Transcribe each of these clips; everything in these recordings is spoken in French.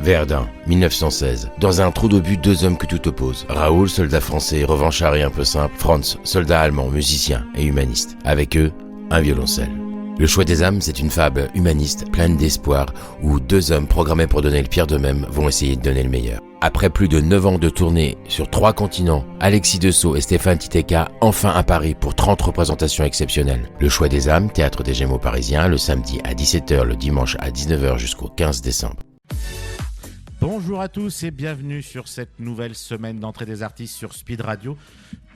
Verdun, 1916. Dans un trou d'obus, deux hommes que tout oppose. Raoul, soldat français, revanchard et un peu simple. Franz, soldat allemand, musicien et humaniste. Avec eux, un violoncelle. Le choix des âmes, c'est une fable humaniste, pleine d'espoir, où deux hommes programmés pour donner le pire d'eux-mêmes vont essayer de donner le meilleur. Après plus de 9 ans de tournée sur 3 continents, Alexis Dessau et Stéphane Titeka, enfin à Paris pour 30 représentations exceptionnelles. Le choix des âmes, théâtre des Gémeaux parisiens, le samedi à 17h, le dimanche à 19h jusqu'au 15 décembre. Bonjour à tous et bienvenue sur cette nouvelle semaine d'entrée des artistes sur Speed Radio.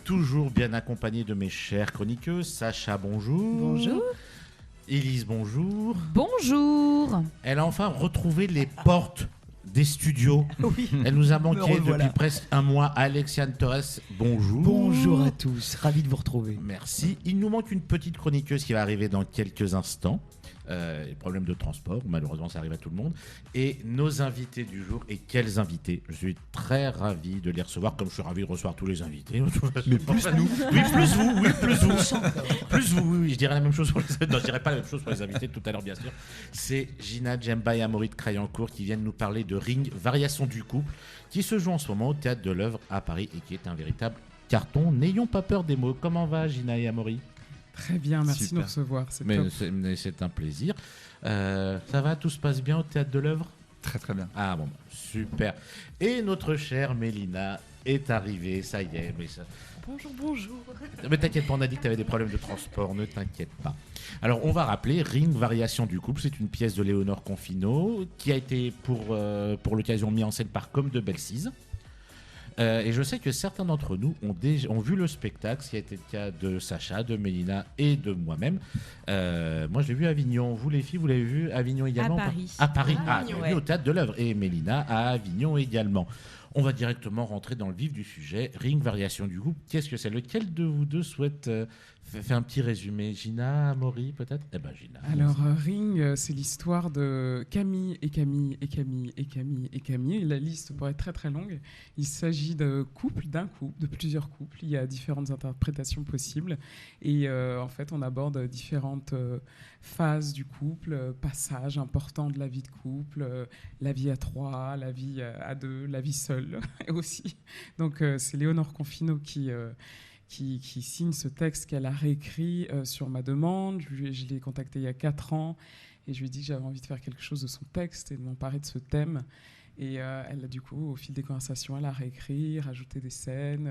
Toujours bien accompagné de mes chères chroniqueuses. Sacha, bonjour. Bonjour. Élise, bonjour. Bonjour. Elle a enfin retrouvé les portes des studios. Oui. Elle nous a manqué depuis presque un mois. Alexiane Torres, bonjour. Bonjour à tous, ravi de vous retrouver. Merci. Il nous manque une petite chroniqueuse qui va arriver dans quelques instants. Les problèmes de transport, malheureusement ça arrive à tout le monde. Et nos invités du jour, et quels invités. Je suis très ravi de les recevoir, comme je suis ravi de recevoir tous les invités. Mais plus nous. Oui, plus vous. Plus vous, oui. Je dirais la même chose pour les invités. Non, je dirais pas la même chose pour les invités tout à l'heure, bien sûr. C'est Gina Djemba et Amaury de Crayancourt qui viennent nous parler de Ring, variation du couple, qui se joue en ce moment au Théâtre de l'Œuvre à Paris et qui est un véritable carton. N'ayons pas peur des mots. Comment va Gina et Amaury ? Très bien, merci de nous recevoir, c'est top. C'est un plaisir. Ça va, tout se passe bien au Théâtre de l'Œuvre ? Très très bien. Ah bon, super. Et notre chère Mélina est arrivée, ça y est. Bonjour. Mais t'inquiète pas, on a dit que tu avais des problèmes de transport, ne t'inquiète pas. Alors on va rappeler, Ring, variation du couple, c'est une pièce de Léonore Confino qui a été pour l'occasion mise en scène par Comme de Bellecize. Et je sais que certains d'entre nous ont vu le spectacle, ce qui a été le cas de Sacha, de Mélina et de moi-même. Moi, je l'ai vu à Avignon. Vous, les filles, vous l'avez vu à Avignon également ? À Paris. Au Théâtre de l'Œuvre. Et Mélina à Avignon également. On va directement rentrer dans le vif du sujet. Ring, variation du groupe. Qu'est-ce que c'est ? Lequel de vous deux souhaite faire un petit résumé ? Gina, Amaury, peut-être ? Eh ben, Gina. Alors, Ring, c'est l'histoire de Camille et Camille et Camille et Camille et Camille. Et la liste pourrait être très très longue. Il s'agit d'un couple, de plusieurs couples. Il y a différentes interprétations possibles. Et en fait, on aborde différentes phases du couple, passages importants de la vie de couple, la vie à 3, la vie à 2, la vie seule aussi. Donc, c'est Léonore Confino qui signe ce texte qu'elle a réécrit sur ma demande. Je l'ai contactée il y a 4 ans et je lui ai dit que j'avais envie de faire quelque chose de son texte et de m'emparer de ce thème. Et elle a du coup, au fil des conversations, elle a réécrit, rajouté des scènes.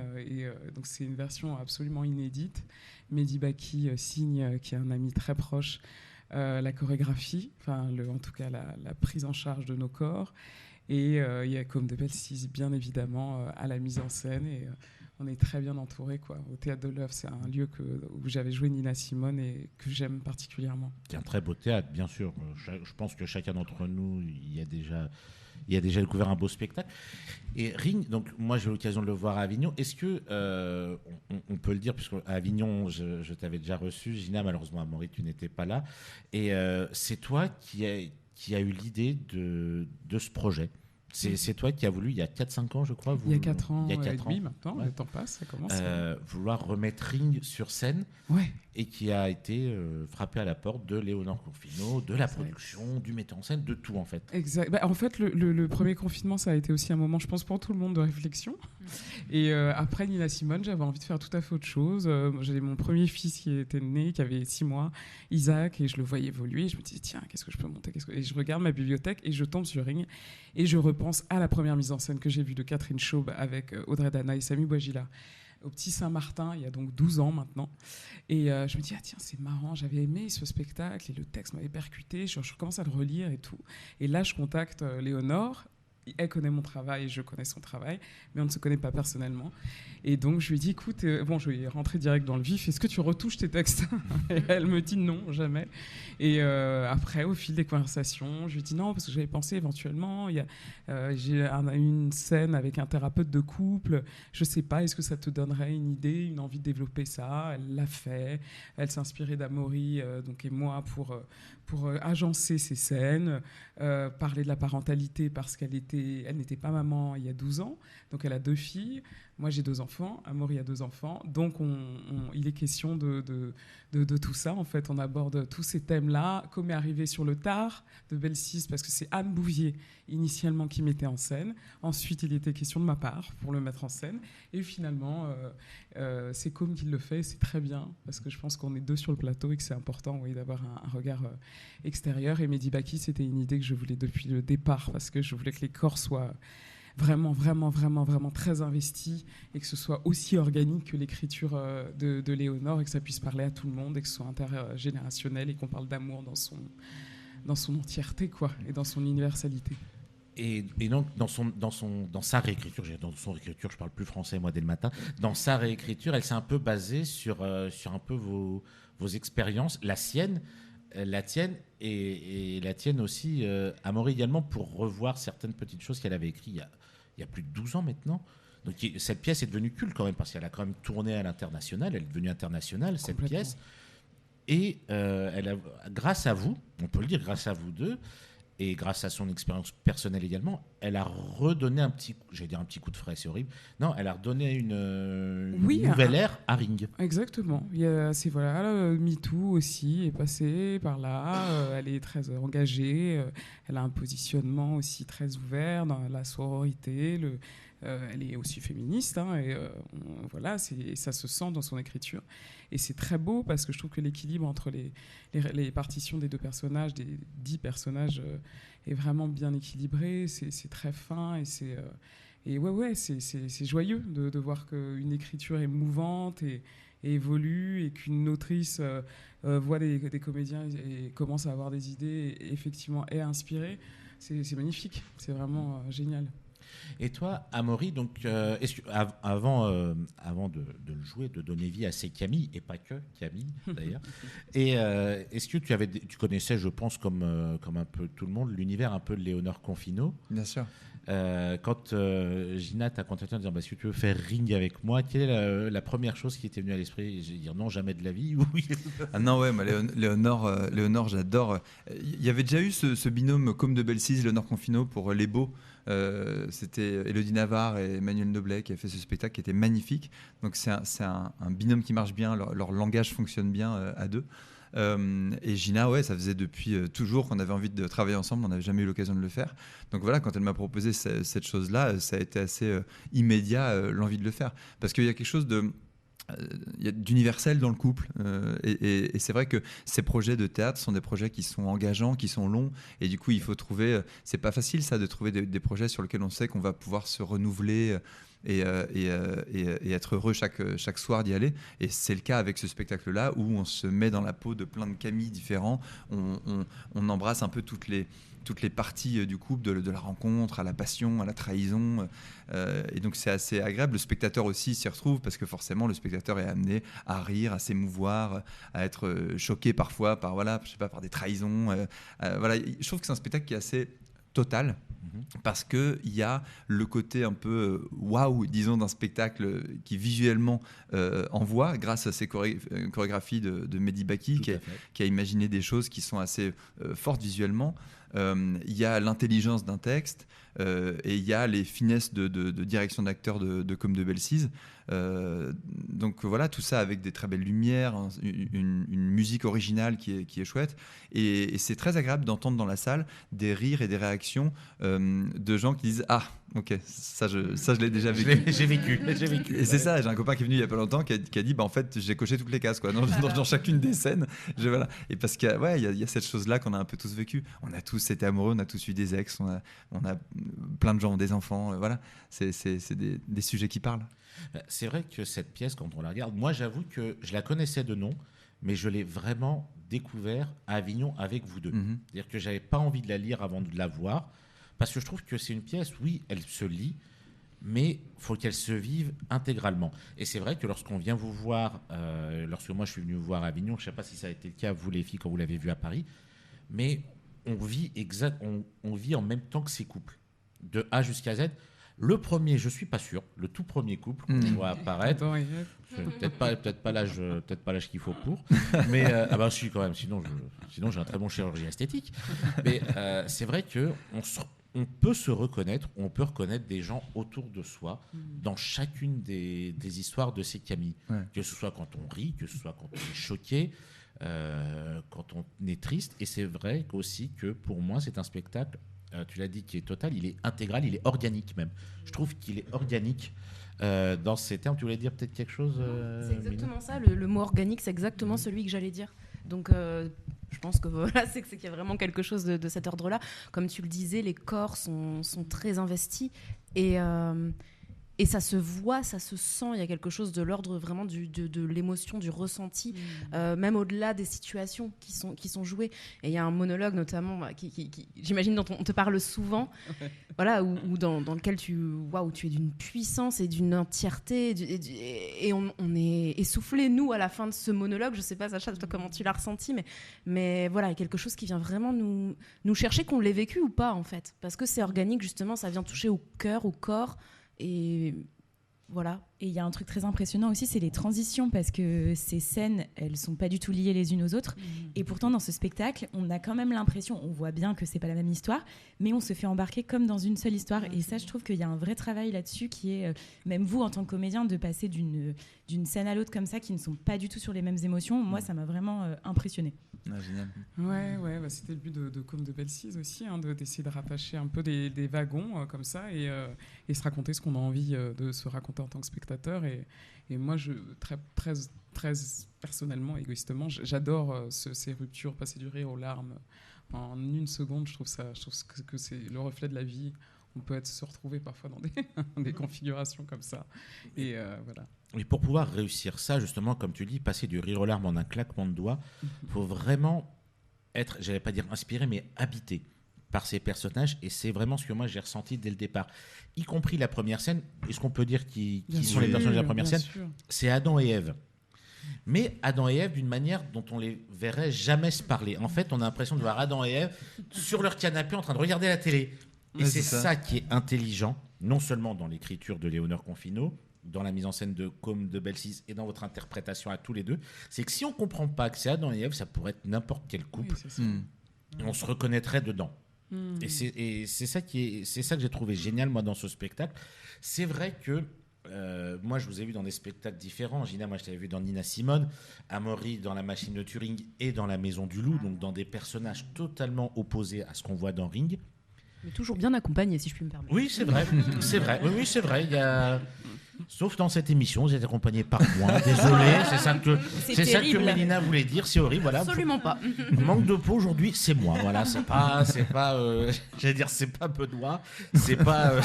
Donc c'est une version absolument inédite. Mehdi Baki signe, qui est un ami très proche, la chorégraphie, en tout cas la prise en charge de nos corps. Et il y a Comme de Bellecize, bien évidemment, à la mise en scène. Et on est très bien entourés, quoi. Au Théâtre de l'Œuvre, c'est un lieu où j'avais joué Nina Simone et que j'aime particulièrement. C'est un très beau théâtre, bien sûr. Je pense que chacun d'entre nous y a déjà découvert un beau spectacle. Et Ring, donc moi j'ai eu l'occasion de le voir à Avignon. Est-ce que, on peut le dire, puisqu'à Avignon je t'avais déjà reçu, Gina, malheureusement à Amaury tu n'étais pas là, et c'est toi qui a eu l'idée de ce projet. C'est toi qui as voulu, il y a 4-5 ans, je crois. Il y a 4 ans, il y a 4 et demi ans, maintenant, ouais. Le temps passe, ça commence. Vouloir remettre Ring sur scène, ouais. Et qui a été frappé à la porte de Léonore Confino, de la production, du metteur en scène, de tout en fait. Exact. En fait, le premier confinement, ça a été aussi un moment, je pense, pour tout le monde de réflexion. Et après Nina Simone, j'avais envie de faire tout à fait autre chose. J'avais mon premier fils qui était né, qui avait 6 mois, Isaac, et je le voyais évoluer. Je me disais, tiens, qu'est-ce que je peux monter ? Et je regarde ma bibliothèque et je tombe sur Ring. Et je repense à la première mise en scène que j'ai vue de Catherine Chaube avec Audrey Dana et Samy Bouajila au Petit Saint-Martin, il y a donc 12 ans maintenant. Et je me dis, tiens, c'est marrant, j'avais aimé ce spectacle et le texte m'avait percuté, je commence à le relire et tout. Et là, je contacte Léonore. Elle connaît mon travail, je connais son travail, mais on ne se connaît pas personnellement. Et donc, je lui dis, écoute, je vais rentrer direct dans le vif, est-ce que tu retouches tes textes ? Et elle me dit non, jamais. Et après, au fil des conversations, je lui dis non, parce que j'avais pensé éventuellement, j'ai une scène avec un thérapeute de couple, je ne sais pas, est-ce que ça te donnerait une idée, une envie de développer ça ? Elle l'a fait, elle s'inspirait d'Amaury et moi pour agencer ces scènes, parler de la parentalité parce qu'elle était elle n'était pas maman il y a 12 ans, donc elle a 2 filles. Moi, j'ai 2 enfants. Amaury a 2 enfants. Donc, il est question de tout ça. En fait, on aborde tous ces thèmes-là. Comme est arrivé sur le tard de Belsize, parce que c'est Anne Bouvier, initialement, qui mettait en scène. Ensuite, il était question de ma part pour le mettre en scène. Et finalement, c'est comme qui le fait. C'est très bien, parce que je pense qu'on est 2 sur le plateau et que c'est important, oui, d'avoir un regard extérieur. Et Mehdi Baki, c'était une idée que je voulais depuis le départ, parce que je voulais que les corps soient vraiment très investi et que ce soit aussi organique que l'écriture de Léonore et que ça puisse parler à tout le monde et que ce soit intergénérationnel et qu'on parle d'amour dans son entièreté, quoi, et dans son universalité. Et donc, dans sa réécriture, je parle plus français, moi, dès le matin, dans sa réécriture, elle s'est un peu basée sur un peu vos expériences, la tienne et la tienne aussi, Amaury également, pour revoir certaines petites choses qu'elle avait écrites il y a plus de 12 ans maintenant. Donc cette pièce est devenue culte quand même, parce qu'elle a quand même tourné à l'international, elle est devenue internationale, cette pièce. Et elle a, grâce à vous, on peut le dire, grâce à vous deux, et grâce à son expérience personnelle également, elle a redonné un petit coup de frais, c'est horrible. Non, elle a redonné une nouvelle ère à Ring. Exactement. MeToo aussi est passé par là. Elle est très engagée. Elle a un positionnement aussi très ouvert dans la sororité. Elle est aussi féministe. Voilà, ça se sent dans son écriture. Et c'est très beau parce que je trouve que l'équilibre entre les partitions des 2 personnages, des 10 personnages, est vraiment bien équilibré. C'est très fin et c'est joyeux de voir qu'une écriture est mouvante et évolue et qu'une autrice voit des comédiens et commence à avoir des idées et effectivement est inspirée. C'est magnifique. C'est vraiment génial. Et toi, Amaury, donc, avant de le jouer, de donner vie à ces Camille, et pas que Camille d'ailleurs, et est-ce que tu connaissais, je pense, comme un peu tout le monde, l'univers un peu de Léonore Confino? Bien sûr. Quand Gina t'a contacté en disant est-ce que tu veux faire Ring avec moi, quelle est la première chose qui était venue à l'esprit? J'ai dit non, jamais de la vie. Oui. Ah non, ouais, moi, Léonore, j'adore. Il y avait déjà eu ce binôme comme de Belsize, Léonore Confino pour Les Beaux. C'était Élodie Navarre et Emmanuel Noblet qui a fait ce spectacle qui était magnifique. Donc c'est un binôme qui marche bien, leur langage fonctionne bien à 2. Et Gina, ouais, ça faisait depuis toujours qu'on avait envie de travailler ensemble, on n'avait jamais eu l'occasion de le faire. Donc voilà, quand elle m'a proposé cette chose-là, ça a été assez immédiat l'envie de le faire. Parce qu'il y a quelque chose d'universel dans le couple. Et c'est vrai que ces projets de théâtre sont des projets qui sont engageants, qui sont longs. Et du coup, il faut trouver... c'est pas facile, ça, de trouver des projets sur lesquels on sait qu'on va pouvoir se renouveler et être heureux chaque soir d'y aller. Et c'est le cas avec ce spectacle-là où on se met dans la peau de plein de Camilles différents. On embrasse un peu toutes les parties du couple, de la rencontre, à la passion, à la trahison. Et donc c'est assez agréable. Le spectateur aussi s'y retrouve parce que forcément le spectateur est amené à rire, à s'émouvoir, à être choqué parfois par des trahisons. Voilà. Je trouve que c'est un spectacle qui est assez total. Parce qu'il y a le côté un peu waouh, disons, d'un spectacle qui visuellement envoie, grâce à ces chorégraphies de Mehdi Baki, qui a imaginé des choses qui sont assez fortes visuellement. Il y a l'intelligence d'un texte et il y a les finesses de direction d'acteur de Comme de Belsize. Donc voilà, tout ça avec des très belles lumières, une musique originale qui est chouette. Et c'est très agréable d'entendre dans la salle des rires et des réactions de gens qui disent « Ah, ok, ça je l'ai déjà vécu. » J'ai vécu. Et c'est ça, j'ai un copain qui est venu il y a pas longtemps qui a dit « Bah en fait, j'ai coché toutes les cases quoi, dans chacune des scènes. » Voilà. Et parce qu'il y a cette chose-là qu'on a un peu tous vécu. On a tous été amoureux, on a tous eu des ex, on a plein de gens ont des enfants. Voilà, c'est des sujets qui parlent. C'est vrai que cette pièce, quand on la regarde, moi j'avoue que je la connaissais de nom, mais je l'ai vraiment découvert à Avignon avec vous deux. C'est-à-dire que j'avais pas envie de la lire avant de la voir, parce que je trouve que c'est une pièce, oui, elle se lit, mais faut qu'elle se vive intégralement. Et c'est vrai que lorsqu'on vient vous voir, lorsque moi je suis venu vous voir à Avignon, je sais pas si ça a été le cas, vous les filles, quand vous l'avez vu à Paris, mais on vit en même temps que ces couples, de A jusqu'à Z. Le premier, je suis pas sûr, le tout premier couple qu'on voit apparaître, peut-être pas l'âge qu'il faut pour, mais si quand même, sinon j'ai un très bon chirurgien esthétique. Mais c'est vrai que on peut se reconnaître, on peut reconnaître des gens autour de soi dans chacune des histoires de ces Camille. Ouais. Que ce soit quand on rit, que ce soit quand on est choqué, quand on est triste. Et c'est vrai aussi que pour moi, c'est un spectacle, tu l'as dit, qui est total, il est intégral, il est organique même. Je trouve qu'il est organique dans ces termes. Tu voulais dire peut-être quelque chose C'est exactement ça, le mot organique, c'est exactement celui que j'allais dire. Donc, je pense que voilà, c'est qu'il y a vraiment quelque chose de cet ordre-là. Comme tu le disais, les corps sont très investis et ça se voit, ça se sent. Il y a quelque chose de l'ordre vraiment de l'émotion, du ressenti, même au-delà des situations qui sont jouées. Et il y a un monologue notamment qui j'imagine, dont on te parle souvent, voilà, ou dans lequel tu es d'une puissance et d'une entièreté, et on est essoufflé, nous, à la fin de ce monologue. Je sais pas, Sacha, toi, comment tu l'as ressenti, mais voilà, il y a quelque chose qui vient vraiment nous chercher, qu'on l'ait vécu ou pas, en fait. Parce que c'est organique, justement, ça vient toucher au cœur, au corps, et voilà. Et il y a un truc très impressionnant aussi, c'est les transitions, parce que ces scènes, elles sont pas du tout liées les unes aux autres. Et pourtant, dans ce spectacle, on a quand même l'impression, on voit bien que c'est pas la même histoire, mais on se fait embarquer comme dans une seule histoire. Et ça, je trouve qu'il y a un vrai travail là-dessus qui est, même vous, en tant que comédien, de passer d'une scène à l'autre comme ça, qui ne sont pas du tout sur les mêmes émotions. Moi, ça m'a vraiment impressionné. Ah, génial. Ouais, bah, c'était le but de Comme de Belle-Cise aussi, hein, d'essayer de rattacher un peu des wagons comme ça et se raconter ce qu'on a envie de se raconter en tant que spectateur. Et moi, très personnellement, égoïstement, j'adore ces ruptures, passer du rire aux larmes en une seconde. Je trouve que c'est le reflet de la vie. On peut se retrouver parfois dans des configurations comme ça. Et voilà. Et pour pouvoir réussir ça, justement, comme tu dis, passer du rire aux larmes en un claquement de doigts, il faut vraiment être, j'allais pas dire inspiré, mais habité par ces personnages. Et c'est vraiment ce que moi j'ai ressenti dès le départ. Y compris la première scène. Est-ce qu'on peut dire qui sont les personnages de la première scène ? C'est Adam et Ève. Mais Adam et Ève d'une manière dont on les verrait jamais se parler. En fait, on a l'impression de voir Adam et Ève sur leur canapé en train de regarder la télé. Et c'est ça qui est intelligent, non seulement dans l'écriture de Léonore Confino, dans la mise en scène de Comme de Belle-Cise et dans votre interprétation à tous les deux, c'est que si on ne comprend pas que c'est Adam et Ève, ça pourrait être n'importe quel couple, et on se reconnaîtrait dedans. Et c'est ça que j'ai trouvé génial, moi, dans ce spectacle. C'est vrai que moi, je vous ai vu dans des spectacles différents. Gina, moi, je t'avais vu dans Nina Simone, Amaury dans La Machine de Turing et dans La Maison du Loup, donc dans des personnages totalement opposés à ce qu'on voit dans Ring. Mais toujours bien accompagné, si je puis me permettre. Oui, c'est vrai. C'est vrai. Oui, c'est vrai. Il y a... Sauf dans cette émission, vous êtes accompagné par moi. Désolé, c'est ça que Mélina voulait dire. C'est horrible, voilà. Absolument pas. Manque de peau aujourd'hui, c'est moi. Voilà, c'est pas, j'allais dire, c'est pas Benoît, c'est pas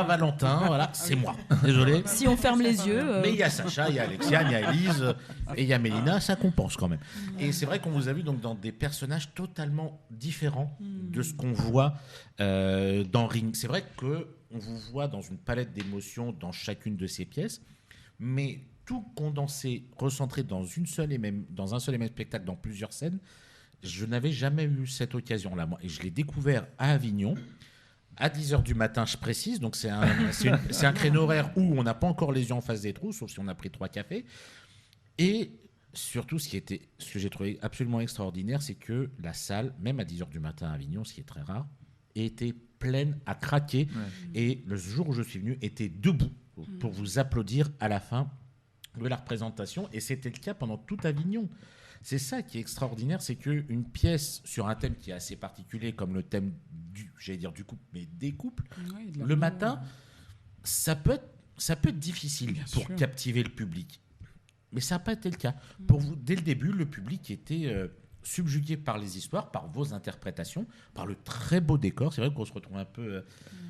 Valentin. Voilà, c'est moi. Désolé. Si on ferme les yeux. Mais il y a Sacha, il y a Alexia, il y a Elise et il y a Mélina, ça compense quand même. Et c'est vrai qu'on vous a vu donc dans des personnages totalement différents de ce qu'on voit dans Ring. C'est vrai que on vous voit dans une palette d'émotions dans chacune de ces pièces, mais tout condensé, recentré dans un seul et même spectacle, dans plusieurs scènes. Je n'avais jamais eu cette occasion-là, moi. Et je l'ai découvert à Avignon, à 10h du matin, je précise. Donc c'est un créneau horaire où on n'a pas encore les yeux en face des trous, sauf si on a pris 3 cafés. Et surtout, ce que j'ai trouvé absolument extraordinaire, c'est que la salle, même à 10h du matin à Avignon, ce qui est très rare, était pleine à craquer. Et le jour où je suis venu, était debout pour vous applaudir à la fin de la représentation. Et c'était le cas pendant tout Avignon. C'est ça qui est extraordinaire, c'est qu'une pièce sur un thème qui est assez particulier, comme le thème du couple, mais des couples, le matin, ça peut être difficile pour captiver le public. Mais ça n'a pas été le cas. Pour vous, dès le début, le public était subjugué par les histoires, par vos interprétations, par le très beau décor. C'est vrai qu'on se retrouve un peu...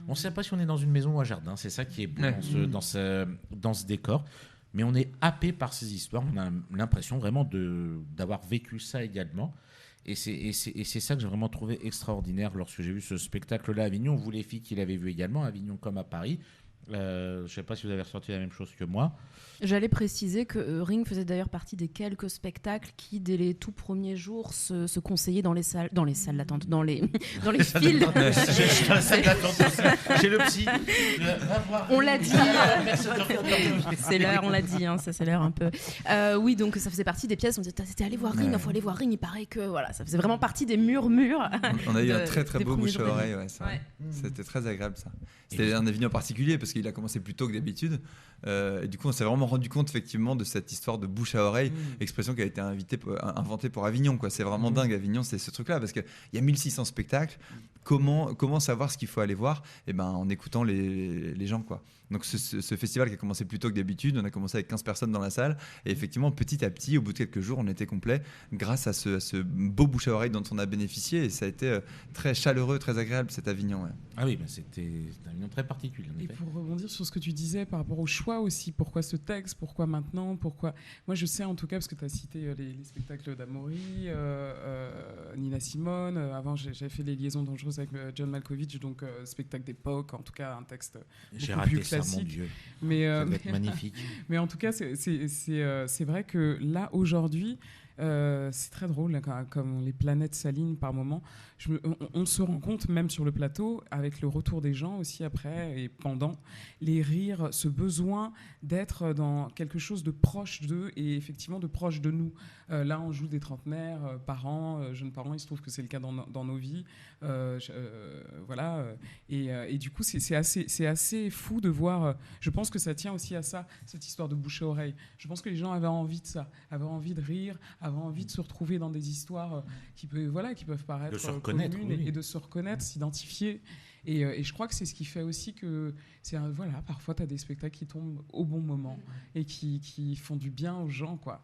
on ne sait pas si on est dans une maison ou un jardin. C'est ça qui est beau dans ce décor. Mais on est happé par ces histoires. On a l'impression vraiment d'avoir vécu ça également. Et c'est ça que j'ai vraiment trouvé extraordinaire lorsque j'ai vu ce spectacle-là à Avignon. Vous, les filles qui l'avez vu également, à Avignon comme à Paris, Je ne sais pas si vous avez ressenti la même chose que moi. J'allais préciser que Ring faisait d'ailleurs partie des quelques spectacles qui, dès les tout premiers jours, se conseillaient dans les salles d'attente, dans les files. J'ai le psy. On l'a dit. C'est l'heure, on l'a dit. Ça c'est l'heure un peu. Oui, donc ça faisait partie des pièces. On disait, c'était aller voir Ring, il faut aller voir Ring. Il paraît que voilà, ça faisait vraiment partie des murmures. On a eu un très très beau bouche à oreille. Ouais, c'est vrai. C'était très agréable ça. C'était un Avignon en particulier parce qu'il a commencé plus tôt que d'habitude. Et du coup, on s'est vraiment rendu compte effectivement de cette histoire de bouche à oreille, expression qui a été inventée pour Avignon, quoi. C'est vraiment dingue, Avignon, c'est ce truc-là, parce qu'il y a 1600 spectacles. Comment savoir ce qu'il faut aller voir? Eh ben, en écoutant les gens, quoi. Donc ce festival qui a commencé plus tôt que d'habitude, on a commencé avec 15 personnes dans la salle, et effectivement, petit à petit, au bout de quelques jours, on était complet grâce à ce beau bouche à oreille dont on a bénéficié, et ça a été très chaleureux, très agréable, cet Avignon. Ouais. Ah oui, c'était un Avignon très particulier. Et pour rebondir sur ce que tu disais par rapport au choix aussi, pourquoi ce texte, pourquoi maintenant, pourquoi... Moi, je sais en tout cas, parce que tu as cité les spectacles d'Amaury, Nina Simone, avant j'avais fait les liaisons dangereuses avec John Malkovich, donc spectacle d'époque, en tout cas un texte beaucoup plus classique. Mon Dieu. Ça doit être magnifique. Mais en tout cas, c'est vrai que là, aujourd'hui, c'est très drôle, comme les planètes s'alignent par moments. On se rend compte, même sur le plateau, avec le retour des gens aussi après et pendant, les rires, ce besoin d'être dans quelque chose de proche d'eux et effectivement de proche de nous. Là, on joue des trentenaires, parents, jeunes parents, il se trouve que c'est le cas dans nos vies. Voilà. Et du coup, c'est assez fou de voir. Je pense que ça tient aussi à ça, cette histoire de bouche à oreille. Je pense que les gens avaient envie de ça, avaient envie de rire, avaient envie de se retrouver dans des histoires qui peuvent paraître communes et de se reconnaître, s'identifier. Et je crois que c'est ce qui fait aussi que parfois tu as des spectacles qui tombent au bon moment et qui font du bien aux gens, quoi.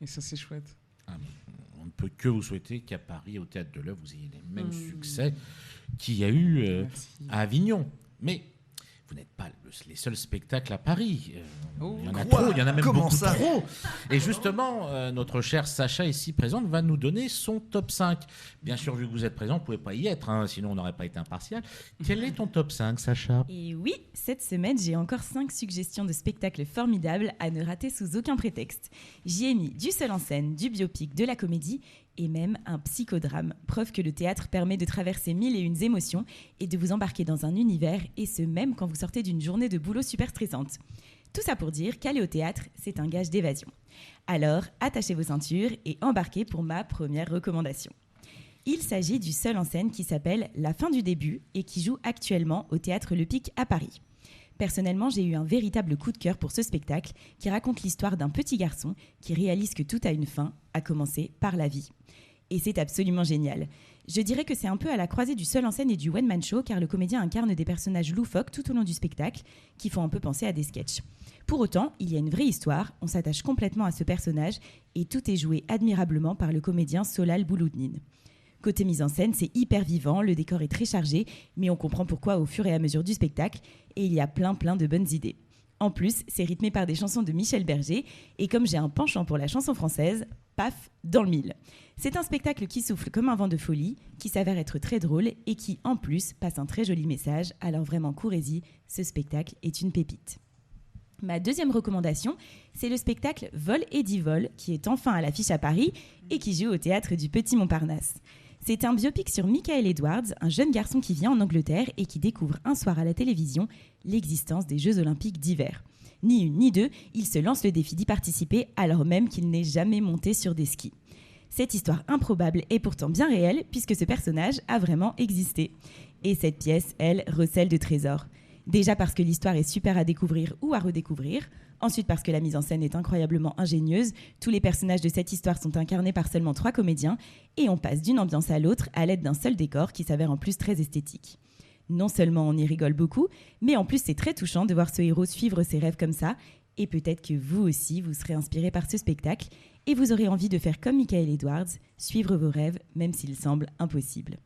Et ça, c'est chouette. On ne peut que vous souhaiter qu'à Paris, au Théâtre de l'Œuvre, vous ayez les mêmes succès qu'il y a eu à Avignon. Mais vous n'êtes pas les seuls spectacles à Paris. Il y en a trop, il y en a même beaucoup trop. Et justement, notre chère Sacha, ici présente, va nous donner son top 5. Bien sûr, vu que vous êtes présent, vous ne pouvez pas y être, sinon on n'aurait pas été impartial. Quel est ton top 5, Sacha ? Et oui, cette semaine, j'ai encore 5 suggestions de spectacles formidables à ne rater sous aucun prétexte. J'y ai mis du seul en scène, du biopic, de la comédie et même un psychodrame, preuve que le théâtre permet de traverser 1001 émotions et de vous embarquer dans un univers, et ce même quand vous sortez d'une journée de boulot super stressante. Tout ça pour dire qu'aller au théâtre, c'est un gage d'évasion. Alors, attachez vos ceintures et embarquez pour ma première recommandation. Il s'agit du seul en scène qui s'appelle La fin du début et qui joue actuellement au Théâtre Le Pic à Paris. Personnellement, j'ai eu un véritable coup de cœur pour ce spectacle qui raconte l'histoire d'un petit garçon qui réalise que tout a une fin, à commencer par la vie. Et c'est absolument génial. Je dirais que c'est un peu à la croisée du seul en scène et du one-man show, car le comédien incarne des personnages loufoques tout au long du spectacle, qui font un peu penser à des sketchs. Pour autant, il y a une vraie histoire, on s'attache complètement à ce personnage, et tout est joué admirablement par le comédien Solal Bouloudnine. Côté mise en scène, c'est hyper vivant, le décor est très chargé, mais on comprend pourquoi au fur et à mesure du spectacle, et il y a plein de bonnes idées. En plus, c'est rythmé par des chansons de Michel Berger, et comme j'ai un penchant pour la chanson française, paf, dans le mille. C'est un spectacle qui souffle comme un vent de folie, qui s'avère être très drôle, et qui, en plus, passe un très joli message, alors vraiment courez-y, ce spectacle est une pépite. Ma deuxième recommandation, c'est le spectacle Vol et Divol, qui est enfin à l'affiche à Paris, et qui joue au Théâtre du Petit Montparnasse. C'est un biopic sur Michael Edwards, un jeune garçon qui vient en Angleterre et qui découvre un soir à la télévision l'existence des Jeux Olympiques d'hiver. Ni une ni deux, il se lance le défi d'y participer alors même qu'il n'est jamais monté sur des skis. Cette histoire improbable est pourtant bien réelle puisque ce personnage a vraiment existé. Et cette pièce, elle, recèle de trésors. Déjà parce que l'histoire est super à découvrir ou à redécouvrir. Ensuite parce que la mise en scène est incroyablement ingénieuse. Tous les personnages de cette histoire sont incarnés par seulement 3 comédiens. Et on passe d'une ambiance à l'autre à l'aide d'un seul décor qui s'avère en plus très esthétique. Non seulement on y rigole beaucoup, mais en plus c'est très touchant de voir ce héros suivre ses rêves comme ça. Et peut-être que vous aussi, vous serez inspiré par ce spectacle. Et vous aurez envie de faire comme Michael Edwards, suivre vos rêves, même s'ils semblent impossibles.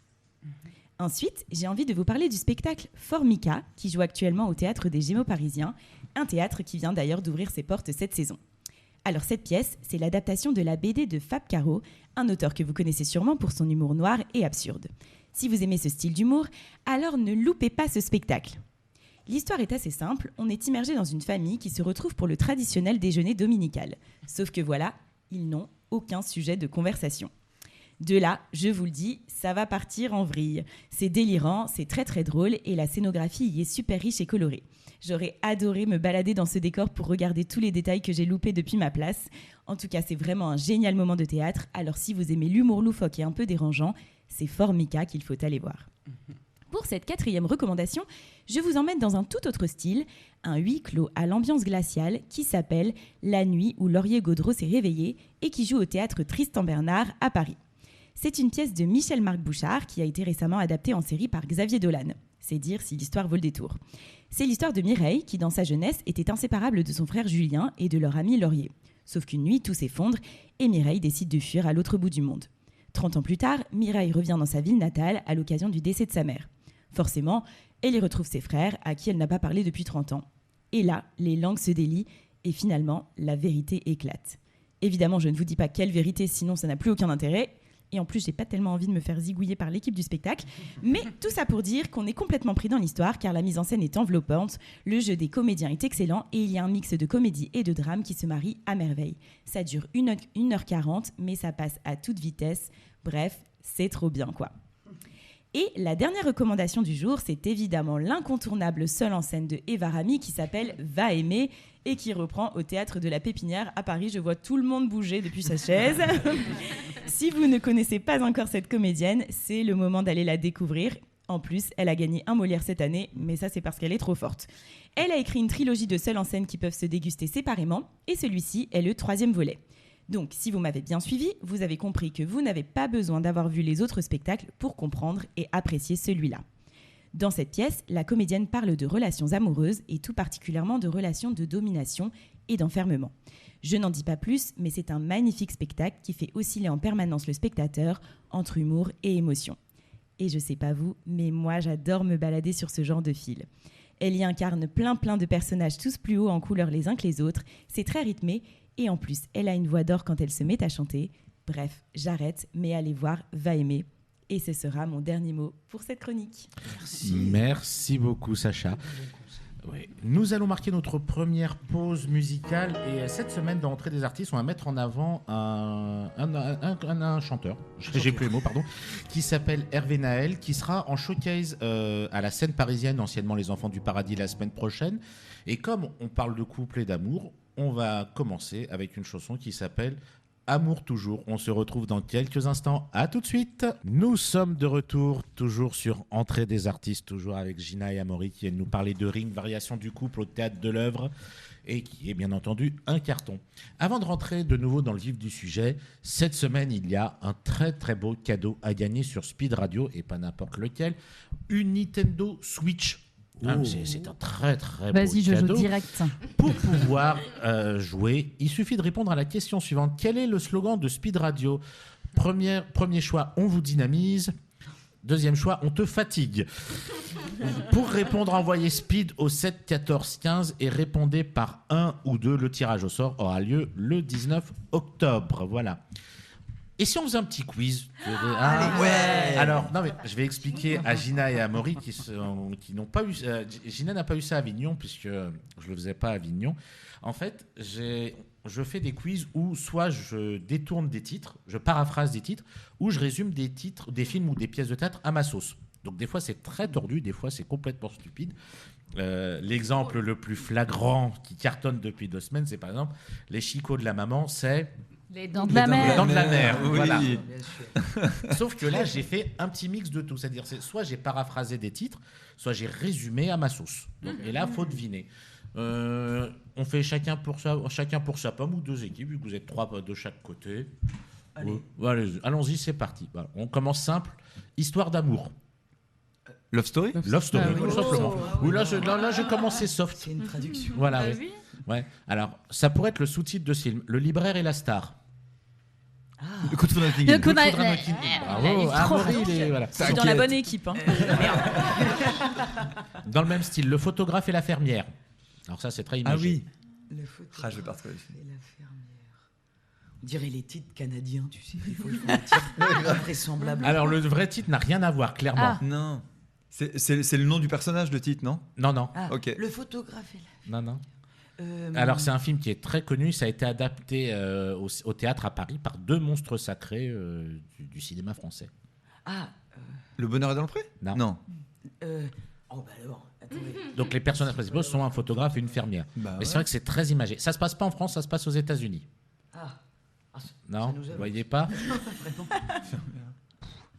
Ensuite, j'ai envie de vous parler du spectacle Formica, qui joue actuellement au Théâtre des Gémeaux Parisiens, un théâtre qui vient d'ailleurs d'ouvrir ses portes cette saison. Alors cette pièce, c'est l'adaptation de la BD de Fab Caro, un auteur que vous connaissez sûrement pour son humour noir et absurde. Si vous aimez ce style d'humour, alors ne loupez pas ce spectacle. L'histoire est assez simple, on est immergé dans une famille qui se retrouve pour le traditionnel déjeuner dominical. Sauf que voilà, ils n'ont aucun sujet de conversation. De là, je vous le dis, ça va partir en vrille. C'est délirant, c'est très très drôle et la scénographie y est super riche et colorée. J'aurais adoré me balader dans ce décor pour regarder tous les détails que j'ai loupés depuis ma place. En tout cas, c'est vraiment un génial moment de théâtre, alors si vous aimez l'humour loufoque et un peu dérangeant, c'est Formica qu'il faut aller voir. Pour cette 4e recommandation, je vous emmène dans un tout autre style, un huis clos à l'ambiance glaciale qui s'appelle La nuit où Laurier Gaudreau s'est réveillé et qui joue au théâtre Tristan Bernard à Paris. C'est une pièce de Michel-Marc Bouchard qui a été récemment adaptée en série par Xavier Dolan. C'est dire si l'histoire vaut le détour. C'est l'histoire de Mireille qui, dans sa jeunesse, était inséparable de son frère Julien et de leur ami Laurier. Sauf qu'une nuit, tout s'effondre et Mireille décide de fuir à l'autre bout du monde. 30 ans plus tard, Mireille revient dans sa ville natale à l'occasion du décès de sa mère. Forcément, elle y retrouve ses frères, à qui elle n'a pas parlé depuis 30 ans. Et là, les langues se délient et finalement, la vérité éclate. Évidemment, je ne vous dis pas quelle vérité, sinon ça n'a plus aucun intérêt. Et en plus, j'ai pas tellement envie de me faire zigouiller par l'équipe du spectacle. Mais tout ça pour dire qu'on est complètement pris dans l'histoire, car la mise en scène est enveloppante, le jeu des comédiens est excellent, et il y a un mix de comédie et de drame qui se marie à merveille. Ça dure 1h40, mais ça passe à toute vitesse. Bref, c'est trop bien, quoi. Et la dernière recommandation du jour, c'est évidemment l'incontournable seule en scène de Eva Rami qui s'appelle Va aimer et qui reprend au Théâtre de la Pépinière à Paris. Je vois tout le monde bouger depuis sa chaise. Si vous ne connaissez pas encore cette comédienne, c'est le moment d'aller la découvrir. En plus, elle a gagné un Molière cette année, mais ça c'est parce qu'elle est trop forte. Elle a écrit une trilogie de seuls en scène qui peuvent se déguster séparément et celui-ci est le 3e volet. Donc, si vous m'avez bien suivi, vous avez compris que vous n'avez pas besoin d'avoir vu les autres spectacles pour comprendre et apprécier celui-là. Dans cette pièce, la comédienne parle de relations amoureuses et tout particulièrement de relations de domination et d'enfermement. Je n'en dis pas plus, mais c'est un magnifique spectacle qui fait osciller en permanence le spectateur entre humour et émotion. Et je sais pas vous, mais moi j'adore me balader sur ce genre de fil. Elle y incarne plein de personnages tous plus hauts en couleur les uns que les autres, c'est très rythmé. Et en plus, elle a une voix d'or quand elle se met à chanter. Bref, j'arrête, mais allez voir, Va aimer. Et ce sera mon dernier mot pour cette chronique. Merci beaucoup, Sacha. Oui. Nous allons marquer notre première pause musicale. Et cette semaine, dans Entrée des artistes, on va mettre en avant un chanteur, j'ai plus les mots, pardon, qui s'appelle Hervé Naël, qui sera en showcase à la scène parisienne, anciennement Les Enfants du Paradis, la semaine prochaine. Et comme on parle de couple et d'amour, on va commencer avec une chanson qui s'appelle Amour toujours. On se retrouve dans quelques instants. À tout de suite. Nous sommes de retour, toujours sur Entrée des artistes, toujours avec Gina et Amaury qui viennent nous parler de Ring, variation du couple au théâtre de l'œuvre, et qui est bien entendu un carton. Avant de rentrer de nouveau dans le vif du sujet, cette semaine, il y a un très très beau cadeau à gagner sur Speed Radio, et pas n'importe lequel, une Nintendo Switch. C'est un très très beau cadeau. Vas-y, je joue direct. Pour pouvoir jouer, il suffit de répondre à la question suivante. Quel est le slogan de Speed Radio ? Premier choix, on vous dynamise. Deuxième choix, on te fatigue. Pour répondre, envoyez Speed au 7 14 15 et répondez par 1 ou 2. Le tirage au sort aura lieu le 19 octobre. Voilà. Et si on faisait un petit quiz Alors, non, mais je vais expliquer à Gina et à Amaury qui n'ont pas eu... Gina n'a pas eu ça à Avignon, puisque je ne le faisais pas à Avignon. En fait, je fais des quiz où soit je détourne des titres, je paraphrase des titres, ou je résume des titres, des films ou des pièces de théâtre à ma sauce. Donc des fois, c'est très tordu, des fois, c'est complètement stupide. L'exemple le plus flagrant qui cartonne depuis 2 semaines, c'est par exemple les chicots de la maman, c'est... Les dents de la mer. Les dents de la mer, Oui. voilà. Sauf que là, j'ai fait un petit mix de tout. C'est-à-dire, soit j'ai paraphrasé des titres, soit j'ai résumé à ma sauce. Donc, et là, il faut deviner. On fait chacun pour sa pomme ou 2 équipes, vu que vous êtes 3 de chaque côté. Allons-y, c'est parti. Voilà. On commence simple. Histoire d'amour. Love Story ? Love Story, Ah oui. tout simplement. Oui, là, j'ai commencé soft. C'est une traduction. Voilà, Ah oui. oui. Ouais. Alors, ça pourrait être le sous-titre de ce film. Le libraire et la star. Le coup de foudre Notting Le Hill. coup de- Bravo. Amaury, voilà. Je suis dans la bonne équipe. Hein. Dans le même style, le photographe et la fermière. Alors ça, c'est très imagé. Ah oui. Le photographe Ah, je vais pas retrouver le film. et la fermière. On dirait les titres canadiens, tu sais. Des fois, ils font des titres invraisemblables. Alors, le vrai titre n'a rien à voir, clairement. Ah. Non. C'est le nom du personnage, le titre, non? Non. Ah, Ok. Le photographe est là. Non. Alors, c'est un film qui est très connu. Ça a été adapté au théâtre à Paris par 2 monstres sacrés du cinéma français. Ah, Le bonheur est dans le pré? Non. oh bah alors, attendez. Donc, les personnages principaux sont un photographe et une fermière. Bah Mais ouais. c'est vrai que c'est très imagé. Ça se passe pas en France, ça se passe aux États-unis. Ah, Non, nous a- vous voyez pas?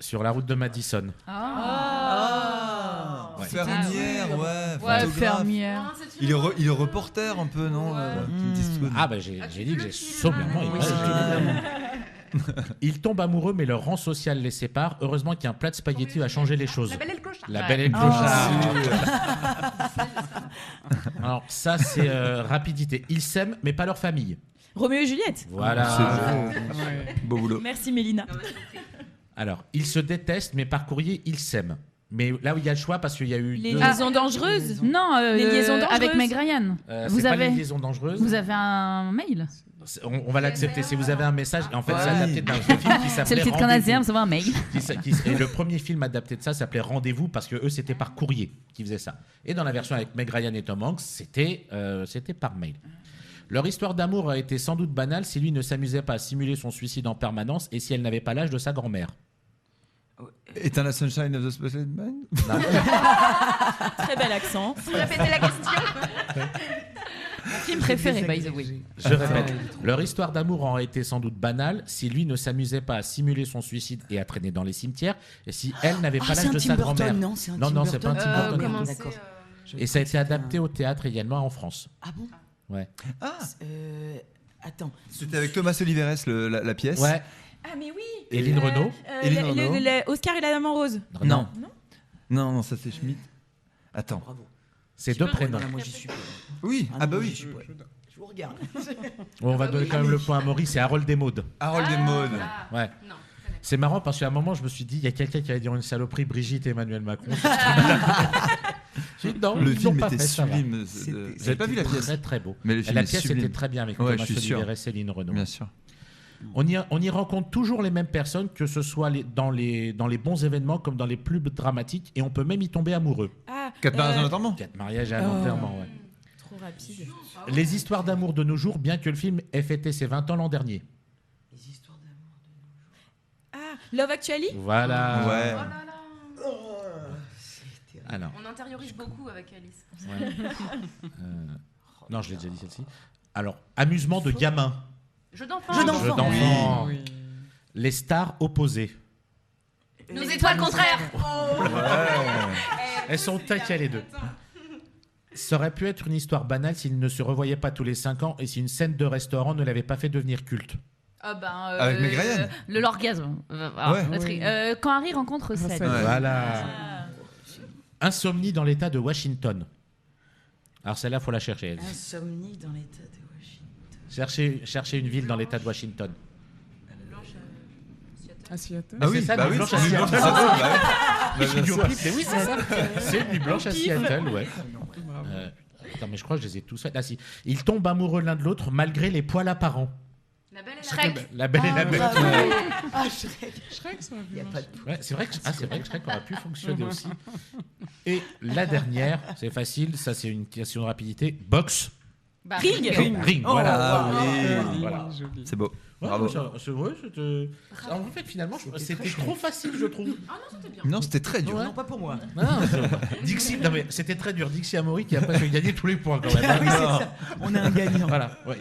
Sur la route de Madison. Ah. Ouais. Fermière, ouais. Ouais, photographe. fermière. Il est reporter un peu, non? Ah bah j'ai dit que j'ai sommairement imagé. Ils tombent amoureux, mais leur rang social les sépare. Heureusement qu'un plat de spaghettis va changer les choses. La Belle et le Clochard. La Belle et le Clochard. Alors ça c'est rapidité. Ils s'aiment, mais pas leur famille. Roméo et Juliette. Voilà. Ouais. Beau boulot. Merci Mélina. Alors ils se détestent, mais par courrier ils s'aiment. Mais là où il y a le choix, parce qu'il y a eu Les deux- liaisons dangereuses. Non, Les liaisons dangereuses. avec Meg Ryan. c'est pas les liaisons dangereuses. Vous avez un mail. On va l'accepter. Si vous avez un message, en fait, Ouais. c'est adapté d'un film qui C'est s'appelait le titre Rendez-vous. canadien, vous avez un mail. Et le premier film adapté de ça s'appelait Rendez-vous parce que eux c'était par courrier qui faisait ça. Et dans la version avec Meg Ryan et Tom Hanks, c'était par mail. Leur histoire d'amour a été sans doute banale si lui ne s'amusait pas à simuler son suicide en permanence et si elle n'avait pas l'âge de sa grand-mère. Eternal Sunshine of the Spotless Mind? Très bel accent. Vous répétez la question. Mon film préféré, by the way. Je répète, leur histoire d'amour aurait été sans doute banale si lui ne s'amusait pas à simuler son suicide et à traîner dans les cimetières et si elle n'avait pas c'est l'âge un de Tim sa Burton, grand-mère. non, c'est un Non, Tim non, c'est pas un Burton. Tim Burton. Comment D'accord. Et ça a été adapté au théâtre également en France. Ah bon? Ouais. Ah, Attends. c'était avec Thomas Oliveres, la pièce. Ouais. Ah mais oui. Éline Renaud. Éline Renaud. Oscar et la Dame en rose. Non. Non, ça c'est Schmitt. Attends. Bravo. C'est 2 prénoms. Non, là, moi j'y suis pas. Oui, Ah ah non, bah moi, j'y oui. suis pas. Je vous regarde. On va donner quand même le point à Maurice, c'est Harold et Maude. Harold et Maude. Ouais. Non. C'est marrant parce qu'à un moment, je me suis dit, il y a quelqu'un qui allait dire une saloperie, Brigitte et Emmanuel Macron. J'ai dit, non, Le ils l'ont film pas était fait, ça va. sublime. Vous avez pas vu la pièce? Très très beau. Mais le film La est pièce sublime. était très bien avec Ouais, Thomas je suis sûr. Oliveres et Céline Renaud. Bien sûr. On y rencontre toujours les mêmes personnes, que ce soit dans les bons événements comme dans les plus dramatiques, et on peut même y tomber amoureux. Ah. 4 mariages en attendant. 4 mariages et un enterrement, ouais. Trop rapide. Les histoires d'amour de nos jours, bien que le film ait fêté ses 20 ans l'an dernier. Les histoires d'amour. Ah, Love Actually. Voilà. Ouais. Oh là là. Alors, On intériorise beaucoup avec Alice. ouais. Non, je l'ai déjà dit celle-ci. Alors, amusement de gamin. Jeu d'enfant. Jeu d'enfant. Jeu d'enfant. Oui. Les stars opposées. Nos étoiles contraires. Elles sont taquées les deux. Ça aurait pu être une histoire banale s'ils ne se revoyaient pas tous les 5 ans et si une scène de restaurant ne l'avait pas fait devenir culte. Ah ben, Avec Meg Ryan. l'orgasme. Ouais. Quand Harry rencontre Seth. Seth. Ouais. Voilà. Insomnie dans l'état de Washington. Alors celle-là, faut la chercher. Insomnie dans l'état de Washington. Cherchez une ville dans l'état de Washington. À Seattle. Ah oui, c'est ça, bah Nuit oui, Blanche c'est à ça. Seattle. Bah bien Studio sûr. Clip, mais oui, c'est ça. C'est Nuit Blanche à Seattle, ouais. Bravo. Attends, mais je crois que je les ai tous faits. Ah si. Ils tombent amoureux l'un de l'autre malgré les poils apparents. La Belle et la Shrek. La Belle et la Bête. bravo. Ah, Shrek. Shrek, ça aurait pu Il y a marcher. pas de... Ouais, c'est vrai que Shrek aurait pu fonctionner aussi. Et la dernière, c'est facile, ça c'est une question de rapidité. Box. Bah, Ring. Ring, Oh, voilà. Ah oui. Joli, Voilà. joli. C'est beau. Ouais, Bravo. c'est vrai, en fait, finalement, c'était trop facile, je trouve. Non, c'était très dur. Non, pas pour moi. Non, Dixie, non mais c'était très dur. Dixie Amaury qui a pas gagné tous les points quand même. Ah oui, c'est ça. On a un gagnant. Voilà. Ouais,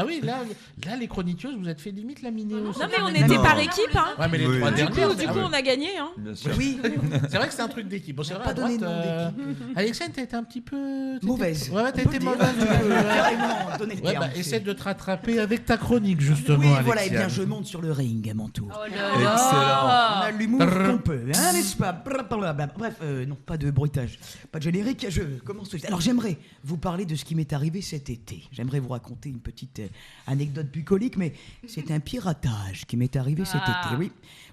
oui, là, les chroniqueuses, vous êtes fait limite laminer aussi. Non mais on était Non. par équipe. Hein. Ouais, mais les Oui. 3 Du dernières. Du coup, on a gagné. Hein. Bien sûr. Oui, C'est vrai que c'est un truc d'équipe. Bon, c'est On a vrai, pas à donné droite, de nom d'équipe. Alexandre, t'as été un petit peu. mauvaise. Ouais, On t'as peut été le dire. mauvaise. Carrément, donnez le Ouais, terme. bah, essaie de te rattraper avec ta chronique, justement. Oui, voilà, et Alexia. bien je monte sur le ring à mon tour. Oh là Excellent. là. On a l'humour qu'on peut, hein, n'est-ce pas? Bref, non, pas de bruitage, pas de générique. Je commence tout de suite. Alors j'aimerais vous parler de ce qui m'est arrivé cet été. J'aimerais vous raconter une petite anecdote bucolique, mais c'est un piratage qui m'est arrivé cet Ah. été. Oui,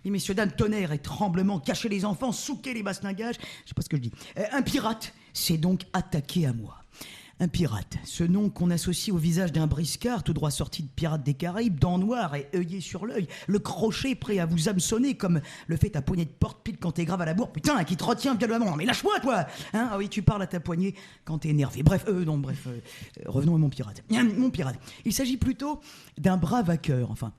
messieurs, dames, tonnerre et tremblement, cacher les enfants, souquer les bastingages. Je sais pas ce que je dis. Un pirate s'est donc attaqué à moi. Un pirate, ce nom qu'on associe au visage d'un briscard tout droit sorti de Pirates des Caraïbes, dents noires et œillets sur l'œil, le crochet prêt à vous hameçonner comme le fait ta poignée de porte pile quand t'es grave à la bourre, putain, qui te retient violemment. Non mais lâche-moi toi, hein. Ah oui, tu parles à ta poignée quand t'es énervé. Revenons à mon pirate. Mon pirate, il s'agit plutôt d'un brave hacker, enfin.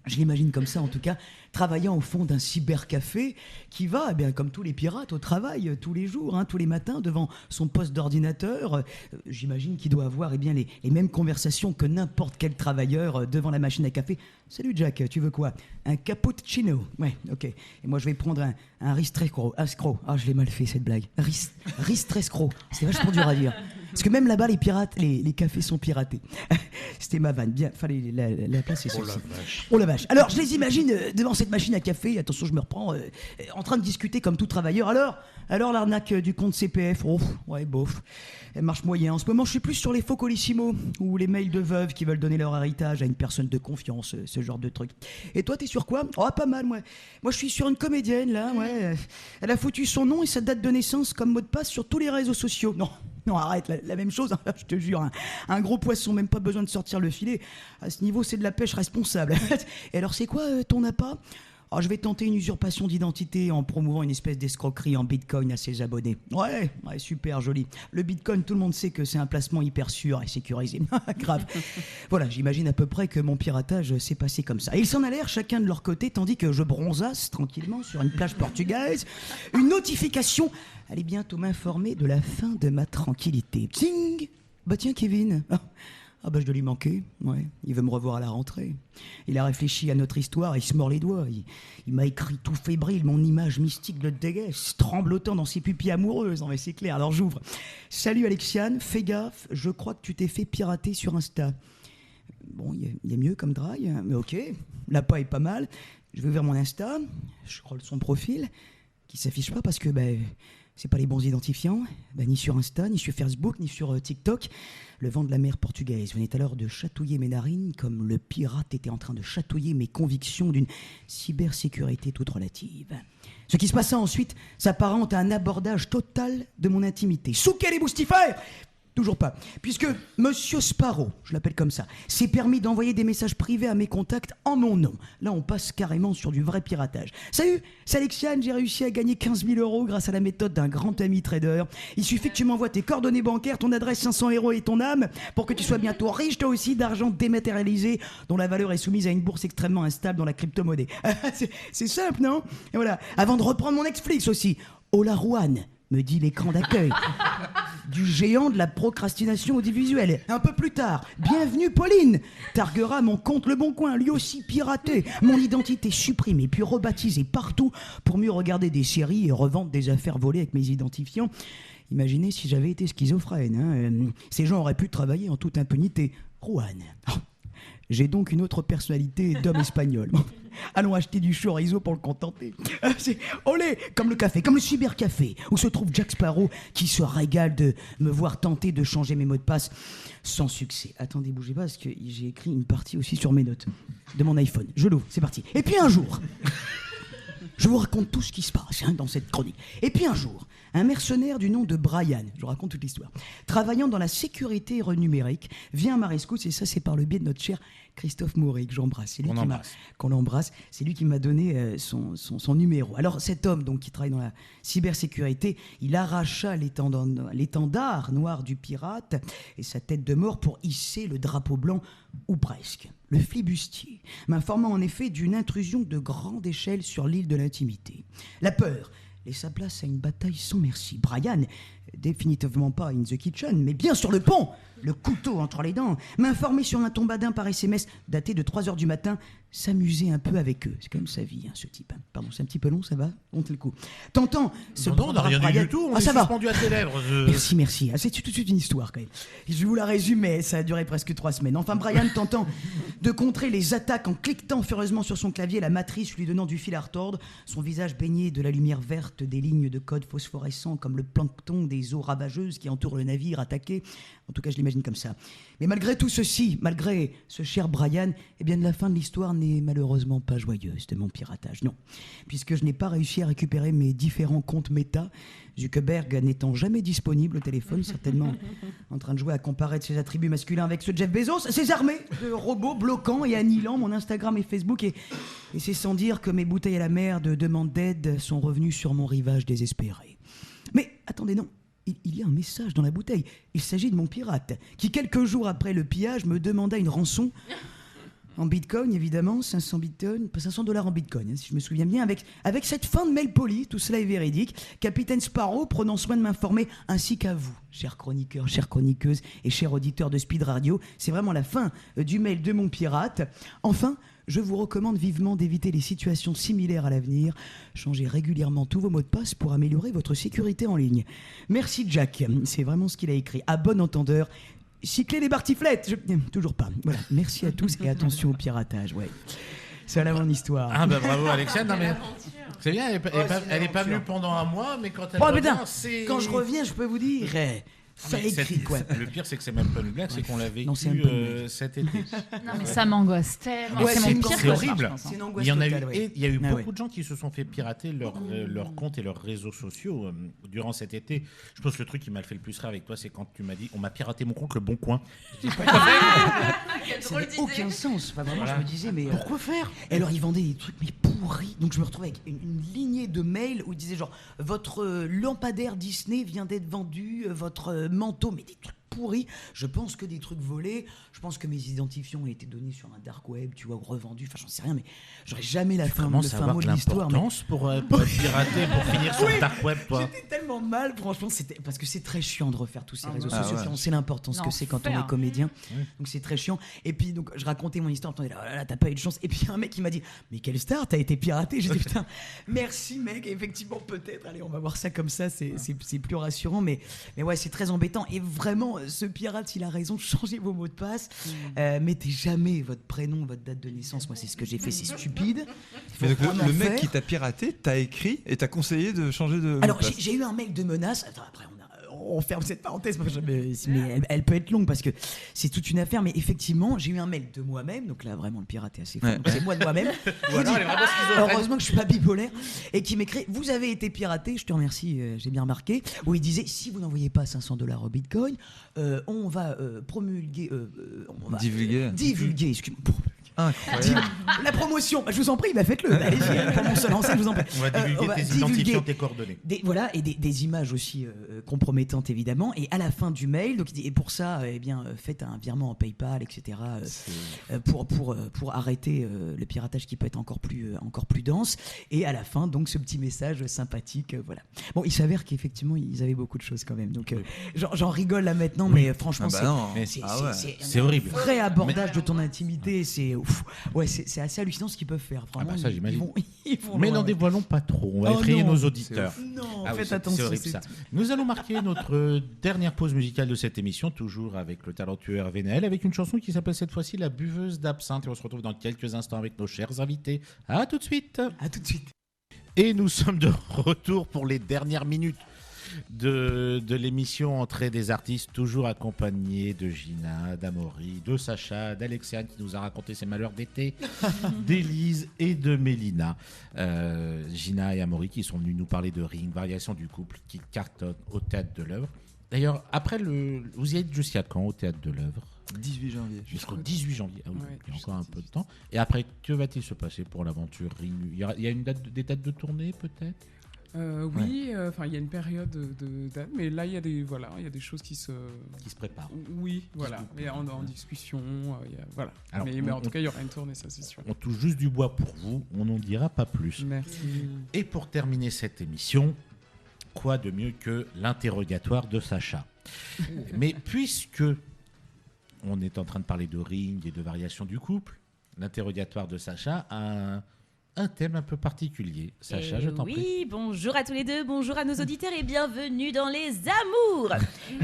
Je l'imagine comme ça, en tout cas, travaillant au fond d'un cybercafé qui va, comme tous les pirates, au travail tous les jours, tous les matins, devant son poste d'ordinateur. J'imagine qu'il doit avoir les mêmes conversations que n'importe quel travailleur devant la machine à café. Salut Jack, tu veux quoi? Un cappuccino? Ouais, ok. Et moi, je vais prendre un ristrescro. Ah, je l'ai mal fait, cette blague. Ristrescro. C'est vachement dur à dire. Parce que même là-bas, les pirates, les cafés sont piratés. C'était ma vanne. Bien, fallait la place est celle-ci. Oh la vache. Alors, je les imagine devant cette machine à café. Attention, je me reprends. En train de discuter comme tout travailleur. Alors l'arnaque du compte CPF. Oh, ouais, bof. Elle marche moyen. En ce moment, je suis plus sur les faux colissimo ou les mails de veuves qui veulent donner leur héritage à une personne de confiance, ce genre de truc. Et toi, t'es sur quoi? Oh, pas mal, moi. Moi, je suis sur une comédienne, là, ouais. Elle a foutu son nom et sa date de naissance comme mot de passe sur tous les réseaux sociaux. Non, arrête, la même chose, je te jure. Un gros poisson, même pas besoin de sortir le filet. À ce niveau, c'est de la pêche responsable. Et alors, c'est quoi ton appât? Oh, je vais tenter une usurpation d'identité en promouvant une espèce d'escroquerie en bitcoin à ses abonnés. Ouais, super joli. Le bitcoin, tout le monde sait que c'est un placement hyper sûr et sécurisé. Grave. Voilà, j'imagine à peu près que mon piratage s'est passé comme ça. Et ils s'en allèrent chacun de leur côté, tandis que je bronzasse tranquillement sur une plage portugaise. Une notification allait bientôt m'informer de la fin de ma tranquillité. Tsing! Bah tiens, Kevin. Ah bah je dois lui manquer, ouais. Il veut me revoir à la rentrée. Il a réfléchi à notre histoire, il se mord les doigts. Il m'a écrit tout fébrile mon image mystique de déguesse, tremblotant dans ses pupilles amoureuses. Non mais c'est clair, alors j'ouvre. Salut Alexiane, fais gaffe, je crois que tu t'es fait pirater sur Insta. Bon, il y a mieux comme drague, mais ok. L'appât est pas mal. Je vais vers mon Insta, je scrolle son profil, qui s'affiche pas parce que c'est pas les bons identifiants, ni sur Insta, ni sur Facebook, ni sur TikTok. Le vent de la mer portugaise venait alors de chatouiller mes narines comme le pirate était en train de chatouiller mes convictions d'une cybersécurité toute relative. Ce qui se passa ensuite s'apparente à un abordage total de mon intimité. Sous quel éboustifère ? Toujours pas. Puisque Monsieur Sparrow, je l'appelle comme ça, s'est permis d'envoyer des messages privés à mes contacts en mon nom. Là, on passe carrément sur du vrai piratage. Salut, c'est Alexiane, j'ai réussi à gagner 15 000 € grâce à la méthode d'un grand ami trader. Il suffit que tu m'envoies tes coordonnées bancaires, ton adresse 500 € et ton âme pour que tu sois bientôt riche, toi aussi, d'argent dématérialisé dont la valeur est soumise à une bourse extrêmement instable dans la crypto-monnaie. C'est simple, non? Et voilà. Avant de reprendre mon Netflix aussi. Hola Juan, me dit l'écran d'accueil du géant de la procrastination audiovisuelle. Un peu plus tard, bienvenue Pauline, targuera mon compte Le Bon Coin, lui aussi piraté, mon identité supprimée puis rebaptisée partout pour mieux regarder des séries et revendre des affaires volées avec mes identifiants. Imaginez si j'avais été schizophrène, ces gens auraient pu travailler en toute impunité. Juan. J'ai donc une autre personnalité d'homme espagnol. Allons acheter du chorizo pour le contenter. C'est olé, comme le café, comme le cybercafé, où se trouve Jack Sparrow, qui se régale de me voir tenter de changer mes mots de passe sans succès. Attendez, bougez pas, parce que j'ai écrit une partie aussi sur mes notes de mon iPhone. Je l'ouvre, c'est parti. Et puis un jour, je vous raconte tout ce qui se passe dans cette chronique. Et puis un jour, un mercenaire du nom de Brian, je vous raconte toute l'histoire, travaillant dans la sécurité numérique, vient à ma rescousse, et ça c'est par le biais de notre cher Christophe Maury, que j'embrasse. C'est lui qu'on embrasse. C'est lui qui m'a donné son numéro. Alors cet homme donc, qui travaille dans la cybersécurité, il arracha l'étendard noir du pirate et sa tête de mort pour hisser le drapeau blanc, ou presque. Le flibustier m'informant en effet d'une intrusion de grande échelle sur l'île de l'intimité. La peur laissa place à une bataille sans merci. Brian, définitivement pas in the kitchen, mais bien sur le pont, le couteau entre les dents, m'informer sur un tombadin par SMS daté de 3h du matin, s'amuser un peu avec eux. C'est quand même sa vie, ce type. Pardon, c'est un petit peu long, ça va? On te le coup. T'entends ce Non, on n'a rien dit du tout, on est suspendu à tes lèvres. Merci. C'est tout de suite une histoire, quand même. Je vous la résume, mais ça a duré presque 3 semaines. Enfin, Brian tentant de contrer les attaques en cliquetant furieusement sur son clavier, la matrice lui donnant du fil à retordre, son visage baigné de la lumière verte des lignes de code phosphorescents comme le plancton des eaux ravageuses qui entourent le navire attaqué. En tout cas, je l'imagine comme ça. Mais malgré tout ceci, malgré ce cher Brian, eh bien, la fin de l'histoire n'est malheureusement pas joyeuse de mon piratage. Non, puisque je n'ai pas réussi à récupérer mes différents comptes méta, Zuckerberg n'étant jamais disponible au téléphone, certainement en train de jouer à comparaître ses attributs masculins avec ceux de Jeff Bezos, ses armées de robots bloquant et annihilant mon Instagram et Facebook. Et c'est sans dire que mes bouteilles à la mer de demande d'aide sont revenues sur mon rivage désespéré. Mais attendez, non. Il y a un message dans la bouteille. Il s'agit de mon pirate, qui quelques jours après le pillage me demanda une rançon en bitcoin, évidemment, 500 bitcoins, pas $500 en bitcoin, hein, si je me souviens bien, avec cette fin de mail poli, tout cela est véridique. Capitaine Sparrow, prenant soin de m'informer, ainsi qu'à vous, chers chroniqueurs, chères chroniqueuses et chers auditeurs de Speed Radio. C'est vraiment la fin du mail de mon pirate. Enfin, je vous recommande vivement d'éviter les situations similaires à l'avenir. Changez régulièrement tous vos mots de passe pour améliorer votre sécurité en ligne. Merci Jack, c'est vraiment ce qu'il a écrit. À bon entendeur, cycler les bartiflettes, toujours pas. Voilà, merci à tous et attention au piratage. Ouais. C'est la bonne histoire. Ah bah bravo Alexia, non mais c'est bien, elle est pas venue pendant un mois, mais quand elle Oh revient, putain, c'est... quand je reviens, je peux vous dire, ça Mais écrit quoi. le pire, c'est que c'est même pas une blague, c'est qu'on l'a vécu Non, c'est un peu cet été. Non, mais ça m'angoisse tellement. Ouais, c'est c'est mon une pire angoisse. C'est cauchemar, horrible. je pense, hein. C'est une angoisse Il y en a eu, totale, ouais. et il y a eu Ah beaucoup ouais. de gens qui se sont fait pirater leurs comptes et leurs réseaux sociaux durant cet été. Je pense que le truc qui m'a fait le plus rire avec toi, c'est quand tu m'as dit on m'a piraté mon compte Le Bon Coin. Ça n'avait aucun sens. Enfin, vraiment, Voilà. je me disais, mais. Pourquoi faire Et alors, ils vendaient des trucs, mais pourris. Donc, je me retrouvais avec une lignée de mails où ils disaient genre, votre lampadaire Disney vient d'être vendu, votre manteau, mais des trucs pourris. Je pense que des trucs volés. Je pense que mes identifiants ont été donnés sur un dark web, tu vois, ou revendus. Enfin, j'en sais rien, mais j'aurais jamais la fin, Comment le fin savoir mot de de l'histoire. Mais l'importance pour être piraté, pour finir sur le dark web, toi? j'étais tellement mal, franchement, c'était parce que c'est très chiant de refaire tous ces réseaux Ah sociaux. ouais. On sait l'importance que c'est quand on est L'enfer. comédien. Ouais. Donc c'est très chiant. Et puis donc je racontais mon histoire, attendez là, t'as pas eu de chance. Et puis il y a un mec qui m'a dit mais quelle star, t'as été piraté. J'ai dit putain, merci mec. Et effectivement peut-être, allez on va voir ça comme ça, c'est plus rassurant. Mais ouais c'est très embêtant. Et vraiment ce pirate il a raison, changez vos mots de passe, mettez jamais votre prénom, votre date de naissance. Moi c'est ce que j'ai fait, c'est stupide. Mais donc, Faut le mec faire. qui t'a piraté t'a écrit et t'a conseillé de changer de. Alors, mot de passe. j'ai eu un mail de menace. Attends, après, on ferme cette parenthèse, mais elle peut être longue parce que c'est toute une affaire. Mais effectivement, j'ai eu un mail de moi-même. Donc là, vraiment, le pirate est assez fort. Ouais. Donc, c'est moi de moi-même. Je vous dis, heureusement que je suis pas bipolaire. Et qui m'écrit vous avez été piraté, je te remercie, j'ai bien remarqué. Où il disait si vous n'envoyez pas $500 au bitcoin, on va promulguer. On va divulguer, excusez-moi. Incroyable. La promotion, je vous en prie, faites-le. Allez-y, pour mon seul enseigne, je vous en prie. On va divulguer tes identifiants, tes coordonnées. Voilà, et des images aussi compromettantes, évidemment. Et à la fin du mail, donc, il dit, et pour ça, eh bien, faites un virement en PayPal, etc., pour arrêter le piratage qui peut être encore plus dense. Et à la fin, donc, ce petit message sympathique, voilà. Bon, il s'avère qu'effectivement, ils avaient beaucoup de choses quand même. Donc, j'en rigole là maintenant, mais franchement, Ah bah non. C'est horrible. un vrai abordage de ton intimité. C'est ouais, c'est assez hallucinant ce qu'ils peuvent faire. Vraiment, Ah bah ça, j'imagine. ils vont Mais loin, n'en ouais. dévoilons pas trop, on va Oh effrayer non. nos auditeurs. Non, Ah oui, faites c'est attention. horrible c'est ça. tout. Nous allons marquer notre dernière pause musicale de cette émission, toujours avec le talentueux Hervé Naël, avec une chanson qui s'appelle cette fois-ci La buveuse d'absinthe. Et on se retrouve dans quelques instants avec nos chers invités. À tout de suite. À tout de suite. Et nous sommes de retour pour les dernières minutes de l'émission Entrée des artistes, toujours accompagnés de Gina, d'Amaury, de Sacha, d'Alexiane qui nous a raconté ses malheurs d'été, d'Élise et de Mélina. Gina et Amaury qui sont venus nous parler de Ring, variation du couple qui cartonne au Théâtre de l'Œuvre. D'ailleurs, après vous y êtes jusqu'à quand au Théâtre de l'Œuvre? 18 janvier. Jusqu'au 18 janvier. Ah oui, Ouais, il y a encore un jusqu'au peu de temps. Et après, que va-t-il se passer pour l'aventure Ring? Il y a des dates de tournée peut-être? Oui, il y a une période de date, mais là il y a des choses qui se préparent. Oui, voilà, mais en discussion, voilà. Alors, mais en tout cas, il y aura une tournée, ça c'est sûr. On touche juste du bois pour vous, on n'en dira pas plus. Merci. Et pour terminer cette émission, quoi de mieux que l'interrogatoire de Sacha? Mais puisque on est en train de parler de Ring et de variation du couple, l'interrogatoire de Sacha a un thème un peu particulier. Sacha, je t'en prie. Oui, bonjour à tous les deux, bonjour à nos auditeurs et bienvenue dans Les Amours.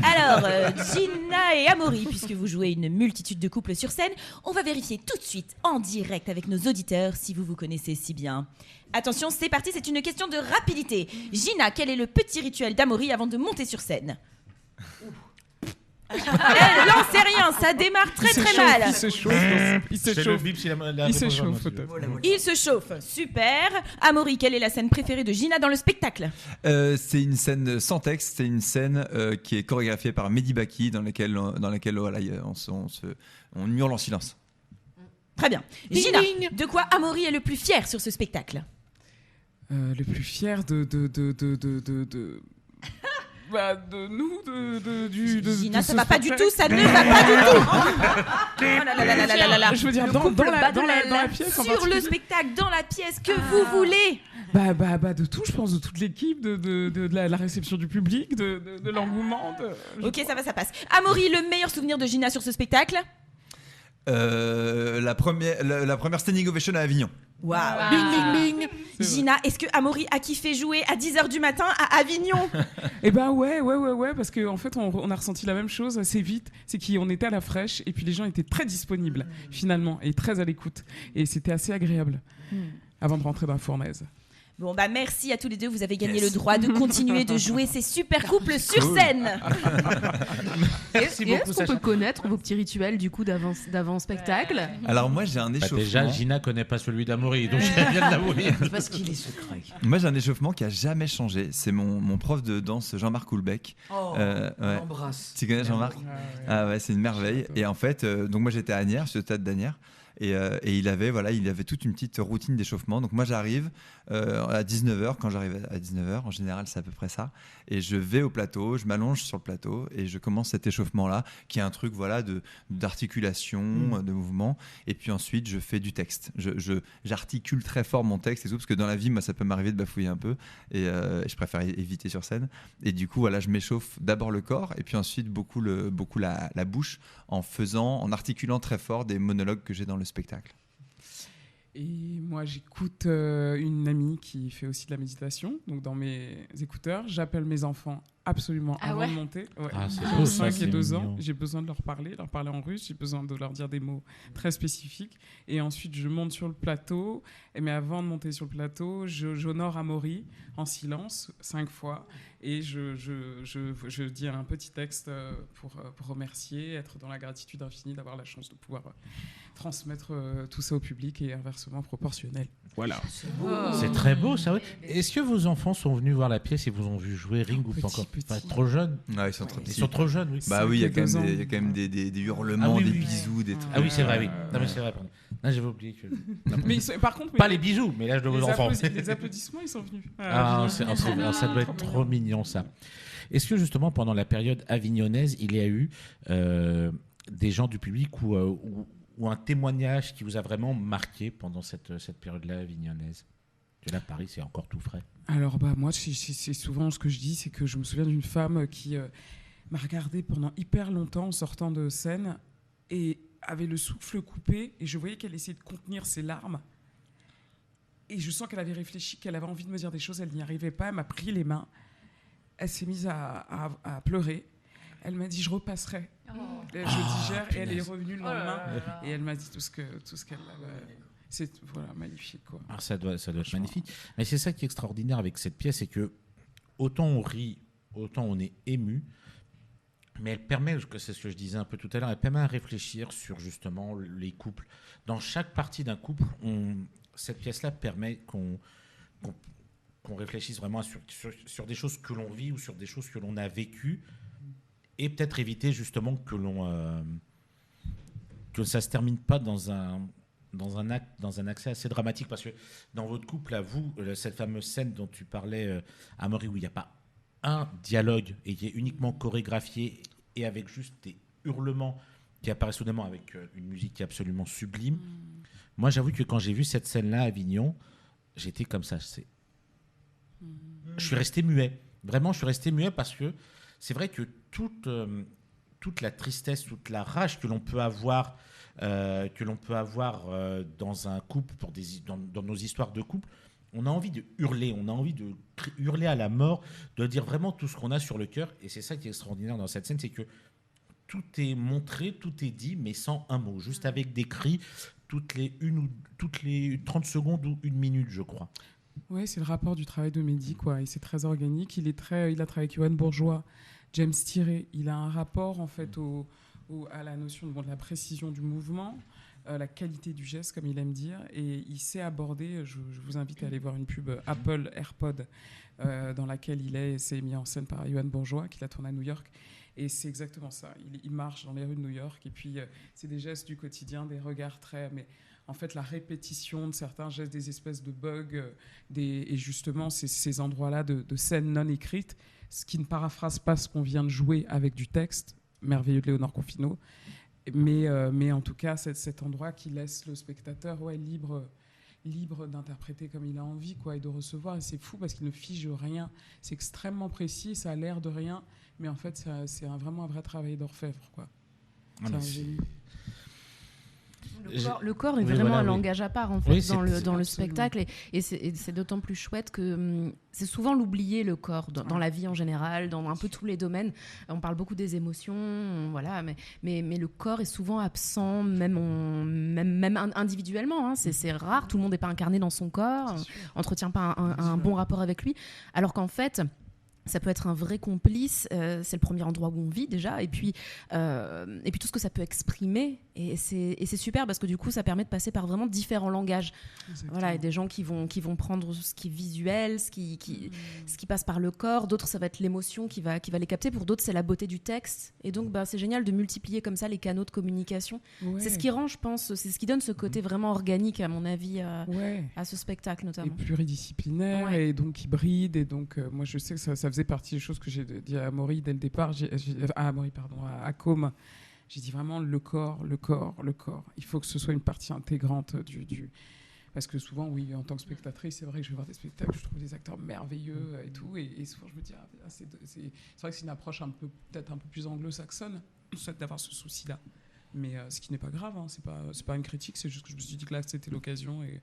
Alors, Gina et Amaury, puisque vous jouez une multitude de couples sur scène, on va vérifier tout de suite en direct avec nos auditeurs si vous vous connaissez si bien. Attention, c'est parti, c'est une question de rapidité. Gina, quel est le petit rituel d'Amaury avant de monter sur scène? Non, c'est rien, ça démarre très mal. Il s'échauffe. Il s'échauffe. Il s'échauffe. Il se chauffe, super. Amaury, quelle est la scène préférée de Gina dans le spectacle? C'est une scène sans texte, c'est une scène qui est chorégraphiée par Mehdi Baki dans laquelle voilà, on hurle en silence. Très bien. Gina, de quoi Amaury est le plus fier sur ce spectacle? Le plus fier de nous, Gina, ça va pas du tout, ça ne va pas du tout. Je veux dire, dans la pièce. Sur le spectacle, dans la pièce, que vous voulez. De tout, je pense, de toute l'équipe, de la réception du public, de l'engouement. Ok, ça passe. Amaury, le meilleur souvenir de Gina sur ce spectacle? La première standing ovation à Avignon. Waouh. Bing, bing, bing. Gina, est-ce que Amaury a kiffé jouer à 10h du matin à Avignon? Eh ben ouais, parce qu'en fait on a ressenti la même chose assez vite, c'est qu'on était à la fraîche et puis les gens étaient très disponibles finalement et très à l'écoute et c'était assez agréable avant de rentrer dans la fournaise. Bon merci à tous les deux, vous avez gagné le droit de continuer de jouer ces super couples sur scène. Est-ce qu'on peut connaître vos petits rituels du coup d'avant spectacle? Alors moi j'ai un échauffement. Déjà Gina connaît pas celui d'Amaury, donc je viens de l'avouer. C'est parce qu'il est secret. Moi j'ai un échauffement qui a jamais changé. C'est mon prof de danse Jean-Marc Houlbec. On l'embrasse. Tu connais Jean-Marc? Ah ouais, c'est une merveille. Et en fait, donc moi j'étais à Asnières, sur le stade d'Asnières. Et il avait toute une petite routine d'échauffement. Donc moi j'arrive à 19h, quand j'arrive à 19h, en général c'est à peu près ça, et je vais au plateau, je m'allonge sur le plateau et je commence cet échauffement-là, qui est un truc d'articulation, de mouvement, et puis ensuite je fais du texte. J'articule très fort mon texte et tout, parce que dans la vie, moi ça peut m'arriver de bafouiller un peu, et je préfère éviter sur scène. Et du coup, voilà, je m'échauffe d'abord le corps, et puis ensuite beaucoup la bouche, en articulant très fort des monologues que j'ai dans le spectacle. Et moi, j'écoute une amie qui fait aussi de la méditation, donc dans mes écouteurs. J'appelle mes enfants absolument avant de monter. Ouais. Ah, c'est Ils ont beau, 5 et 2 ans. mignon. J'ai besoin de leur parler en russe. J'ai besoin de leur dire des mots très spécifiques. Et ensuite, je monte sur le plateau. Mais avant de monter sur le plateau, j'honore Amaury en silence 5 fois. Et je dis un petit texte pour remercier, être dans la gratitude infinie d'avoir la chance de pouvoir transmettre tout ça au public et inversement proportionnel. Voilà. C'est très beau, ça. Oui. Est-ce que vos enfants sont venus voir la pièce et vous ont vu jouer Ring ou pas encore? Pas trop jeunes? Ouais, ils sont trop petits. Ils sont trop jeunes, oui. Bah oui, il y a quand 2 ans. même des hurlements, des bisous, des trucs. Ah oui, c'est vrai, oui. Non, mais c'est vrai, pardon. Non, j'avais oublié que... Mais par contre, Pas les bisous, mais l'âge de vos enfants. Les applaudissements, ils sont venus. Ça doit être trop mignon, ça. Est-ce que justement, pendant la période avignonnaise, il y a eu des gens du public ou un témoignage qui vous a vraiment marqué pendant cette période-là avignonnaise? Que là, Paris, c'est encore tout frais. Alors, moi, c'est souvent ce que je dis, c'est que je me souviens d'une femme qui m'a regardée pendant hyper longtemps en sortant de scène et avait le souffle coupé, et je voyais qu'elle essayait de contenir ses larmes. Et je sens qu'elle avait réfléchi, qu'elle avait envie de me dire des choses, elle n'y arrivait pas, elle m'a pris les mains, elle s'est mise à pleurer. Elle m'a dit, je repasserai. Je digère, et elle est revenue le lendemain, et elle m'a dit tout ce qu'elle avait. C'est magnifique, quoi. Alors ça doit être magnifique. Mais c'est ça qui est extraordinaire avec cette pièce, c'est que autant on rit, autant on est ému, mais elle permet, c'est ce que je disais un peu tout à l'heure, elle permet à réfléchir sur justement les couples. Dans chaque partie d'un couple, cette pièce-là permet qu'on réfléchisse vraiment sur des choses que l'on vit ou sur des choses que l'on a vécues, et peut-être éviter justement que ça se termine pas dans un accès assez dramatique, parce que dans votre couple, à vous, cette fameuse scène dont tu parlais, Amaury, où il n'y a pas un dialogue et qui est uniquement chorégraphié et avec juste des hurlements qui apparaissent soudainement avec une musique qui est absolument sublime. Moi, j'avoue que quand j'ai vu cette scène-là à Avignon, j'étais comme ça. Je suis resté muet. Vraiment, je suis resté muet parce que c'est vrai que toute la tristesse, toute la rage que l'on peut avoir, dans un couple, dans nos histoires de couple, on a envie de hurler, on a envie de hurler à la mort, de dire vraiment tout ce qu'on a sur le cœur. Et c'est ça qui est extraordinaire dans cette scène, c'est que tout est montré, tout est dit, mais sans un mot, juste avec des cris toutes les 30 secondes ou 1 minute, je crois. Oui, c'est le rapport du travail de Mehdi, quoi. Et c'est très organique. Il a travaillé avec Yoann Bourgeois, James Tiré. Il a un rapport, en fait, à la notion de la précision du mouvement, la qualité du geste, comme il aime dire. Et il sait aborder, je vous invite à aller voir une pub Apple AirPod, dans laquelle c'est mis en scène par Yoann Bourgeois, qui l'a tourné à New York. Et c'est exactement ça. Il marche dans les rues de New York, et puis c'est des gestes du quotidien, des regards mais en fait, la répétition de certains gestes, des espèces de bugs, et justement, ces endroits-là de scènes non écrites, ce qui ne paraphrase pas ce qu'on vient de jouer avec du texte, merveilleux de Léonore Confino, mais en tout cas, cet endroit qui laisse le spectateur libre d'interpréter comme il a envie, quoi, et de recevoir. Et c'est fou parce qu'il ne fige rien. C'est extrêmement précis, ça a l'air de rien, mais en fait, c'est vraiment un vrai travail d'orfèvre, quoi. Le corps est vraiment un langage à part, en fait, dans le spectacle. Et c'est d'autant plus chouette que c'est souvent l'oublié, le corps, dans la vie en général, dans un peu tous les domaines. On parle beaucoup des émotions, voilà, mais le corps est souvent absent, même individuellement. Hein. C'est rare, tout le monde n'est pas incarné dans son corps, entretient pas un bon rapport avec lui. Alors qu'en fait, ça peut être un vrai complice, c'est le premier endroit où on vit déjà, et puis tout ce que ça peut exprimer, et c'est super parce que du coup ça permet de passer par vraiment différents langages. Voilà, et des gens qui vont prendre ce qui est visuel, ce qui passe par le corps, d'autres ça va être l'émotion qui va les capter, pour d'autres c'est la beauté du texte, et donc c'est génial de multiplier comme ça les canaux de communication. C'est ce qui rend, je pense, c'est ce qui donne ce côté vraiment organique, à mon avis, à ce spectacle notamment. Et pluridisciplinaire, et donc hybride, et donc moi je sais que ça faisait partie des choses que j'ai dit à Amaury dès le départ, à Com. J'ai dit vraiment le corps. Il faut que ce soit une partie intégrante du... Parce que souvent, oui, en tant que spectatrice, c'est vrai que je vais voir des spectacles, je trouve des acteurs merveilleux et tout, et souvent je me dis, c'est vrai que c'est une approche peut-être un peu plus anglo-saxonne, d'avoir ce souci-là. Mais ce qui n'est pas grave, hein, c'est pas une critique, c'est juste que je me suis dit que là, c'était l'occasion, et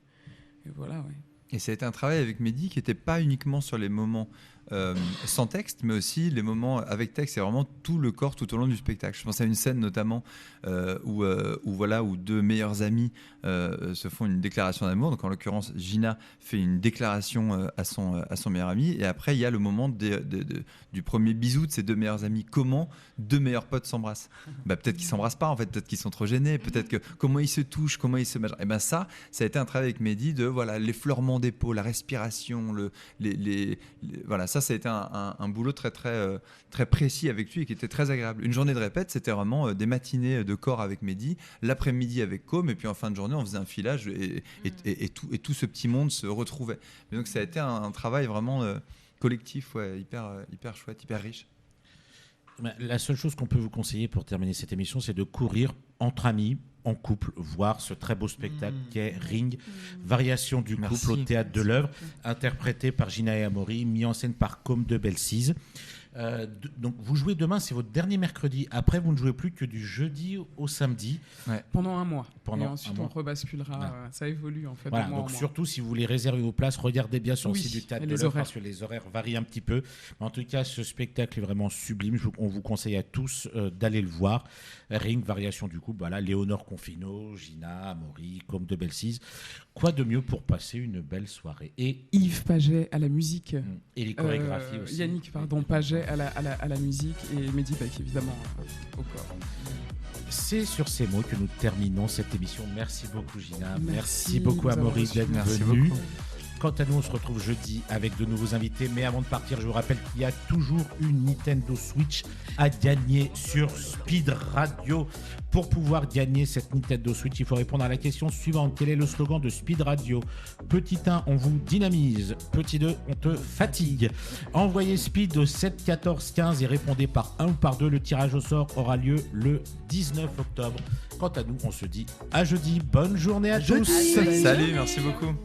voilà, ouais. Et ça a été un travail avec Mehdi qui n'était pas uniquement sur les moments sans texte, mais aussi les moments avec texte. C'est vraiment tout le corps tout au long du spectacle. Je pense à une scène notamment où 2 meilleurs amis se font une déclaration d'amour. Donc en l'occurrence, Gina fait une déclaration à son meilleur ami. Et après, il y a le moment du premier bisou de ces 2 meilleurs amis. Comment 2 meilleurs potes s'embrassent ? Peut-être qu'ils ne s'embrassent pas, en fait. Peut-être qu'ils sont trop gênés. Peut-être que comment ils se touchent, comment ils se mâchent. Et ça a été un travail avec Mehdi de l'effleurement d'épaule, la respiration, voilà, ça a été un boulot très, très, très précis avec lui et qui était très agréable. Une journée de répète, c'était vraiment des matinées de corps avec Mehdi, l'après-midi avec Com, et puis en fin de journée, on faisait un filage et tout ce petit monde se retrouvait. Et donc ça a été un travail vraiment collectif, hyper chouette, hyper riche. La seule chose qu'on peut vous conseiller pour terminer cette émission, c'est de courir entre amis, en couple, voir ce très beau spectacle qu'est Ring, variation du couple au Théâtre de l'Œuvre, interprété par Gina et Amaury, mis en scène par Com de Bellecize. Donc vous jouez demain, c'est votre dernier mercredi. Après, vous ne jouez plus que du jeudi au samedi. Pendant un mois. Et ensuite, on rebasculera. Ça évolue en fait. Voilà, donc surtout, si vous voulez réserver vos places, regardez bien sur le site du Théâtre de l'Œuvre parce que les horaires varient un petit peu. Mais en tout cas, ce spectacle est vraiment sublime. On vous conseille à tous d'aller le voir. Ring, variation du couple. Voilà, Léonore Confino, Gina, Amaury, Com de Bellecize. Quoi de mieux pour passer une belle soirée. Et Yves Paget à la musique. Et les chorégraphies aussi. Yannick, Paget à la musique, et Mehdi évidemment au corps. C'est sur ces mots que nous terminons cette émission. Merci beaucoup Gina, merci beaucoup Amaury d'être venu. Quant à nous, on se retrouve jeudi avec de nouveaux invités. Mais avant de partir, je vous rappelle qu'il y a toujours une Nintendo Switch à gagner sur Speed Radio. Pour pouvoir gagner cette Nintendo Switch, il faut répondre à la question suivante. Quel est le slogan de Speed Radio ? Petit 1, on vous dynamise. Petit 2, on te fatigue. Envoyez Speed au 7 14 15 et répondez par 1 ou par 2. Le tirage au sort aura lieu le 19 octobre. Quant à nous, on se dit à jeudi. Bonne journée à tous. Salut, merci beaucoup.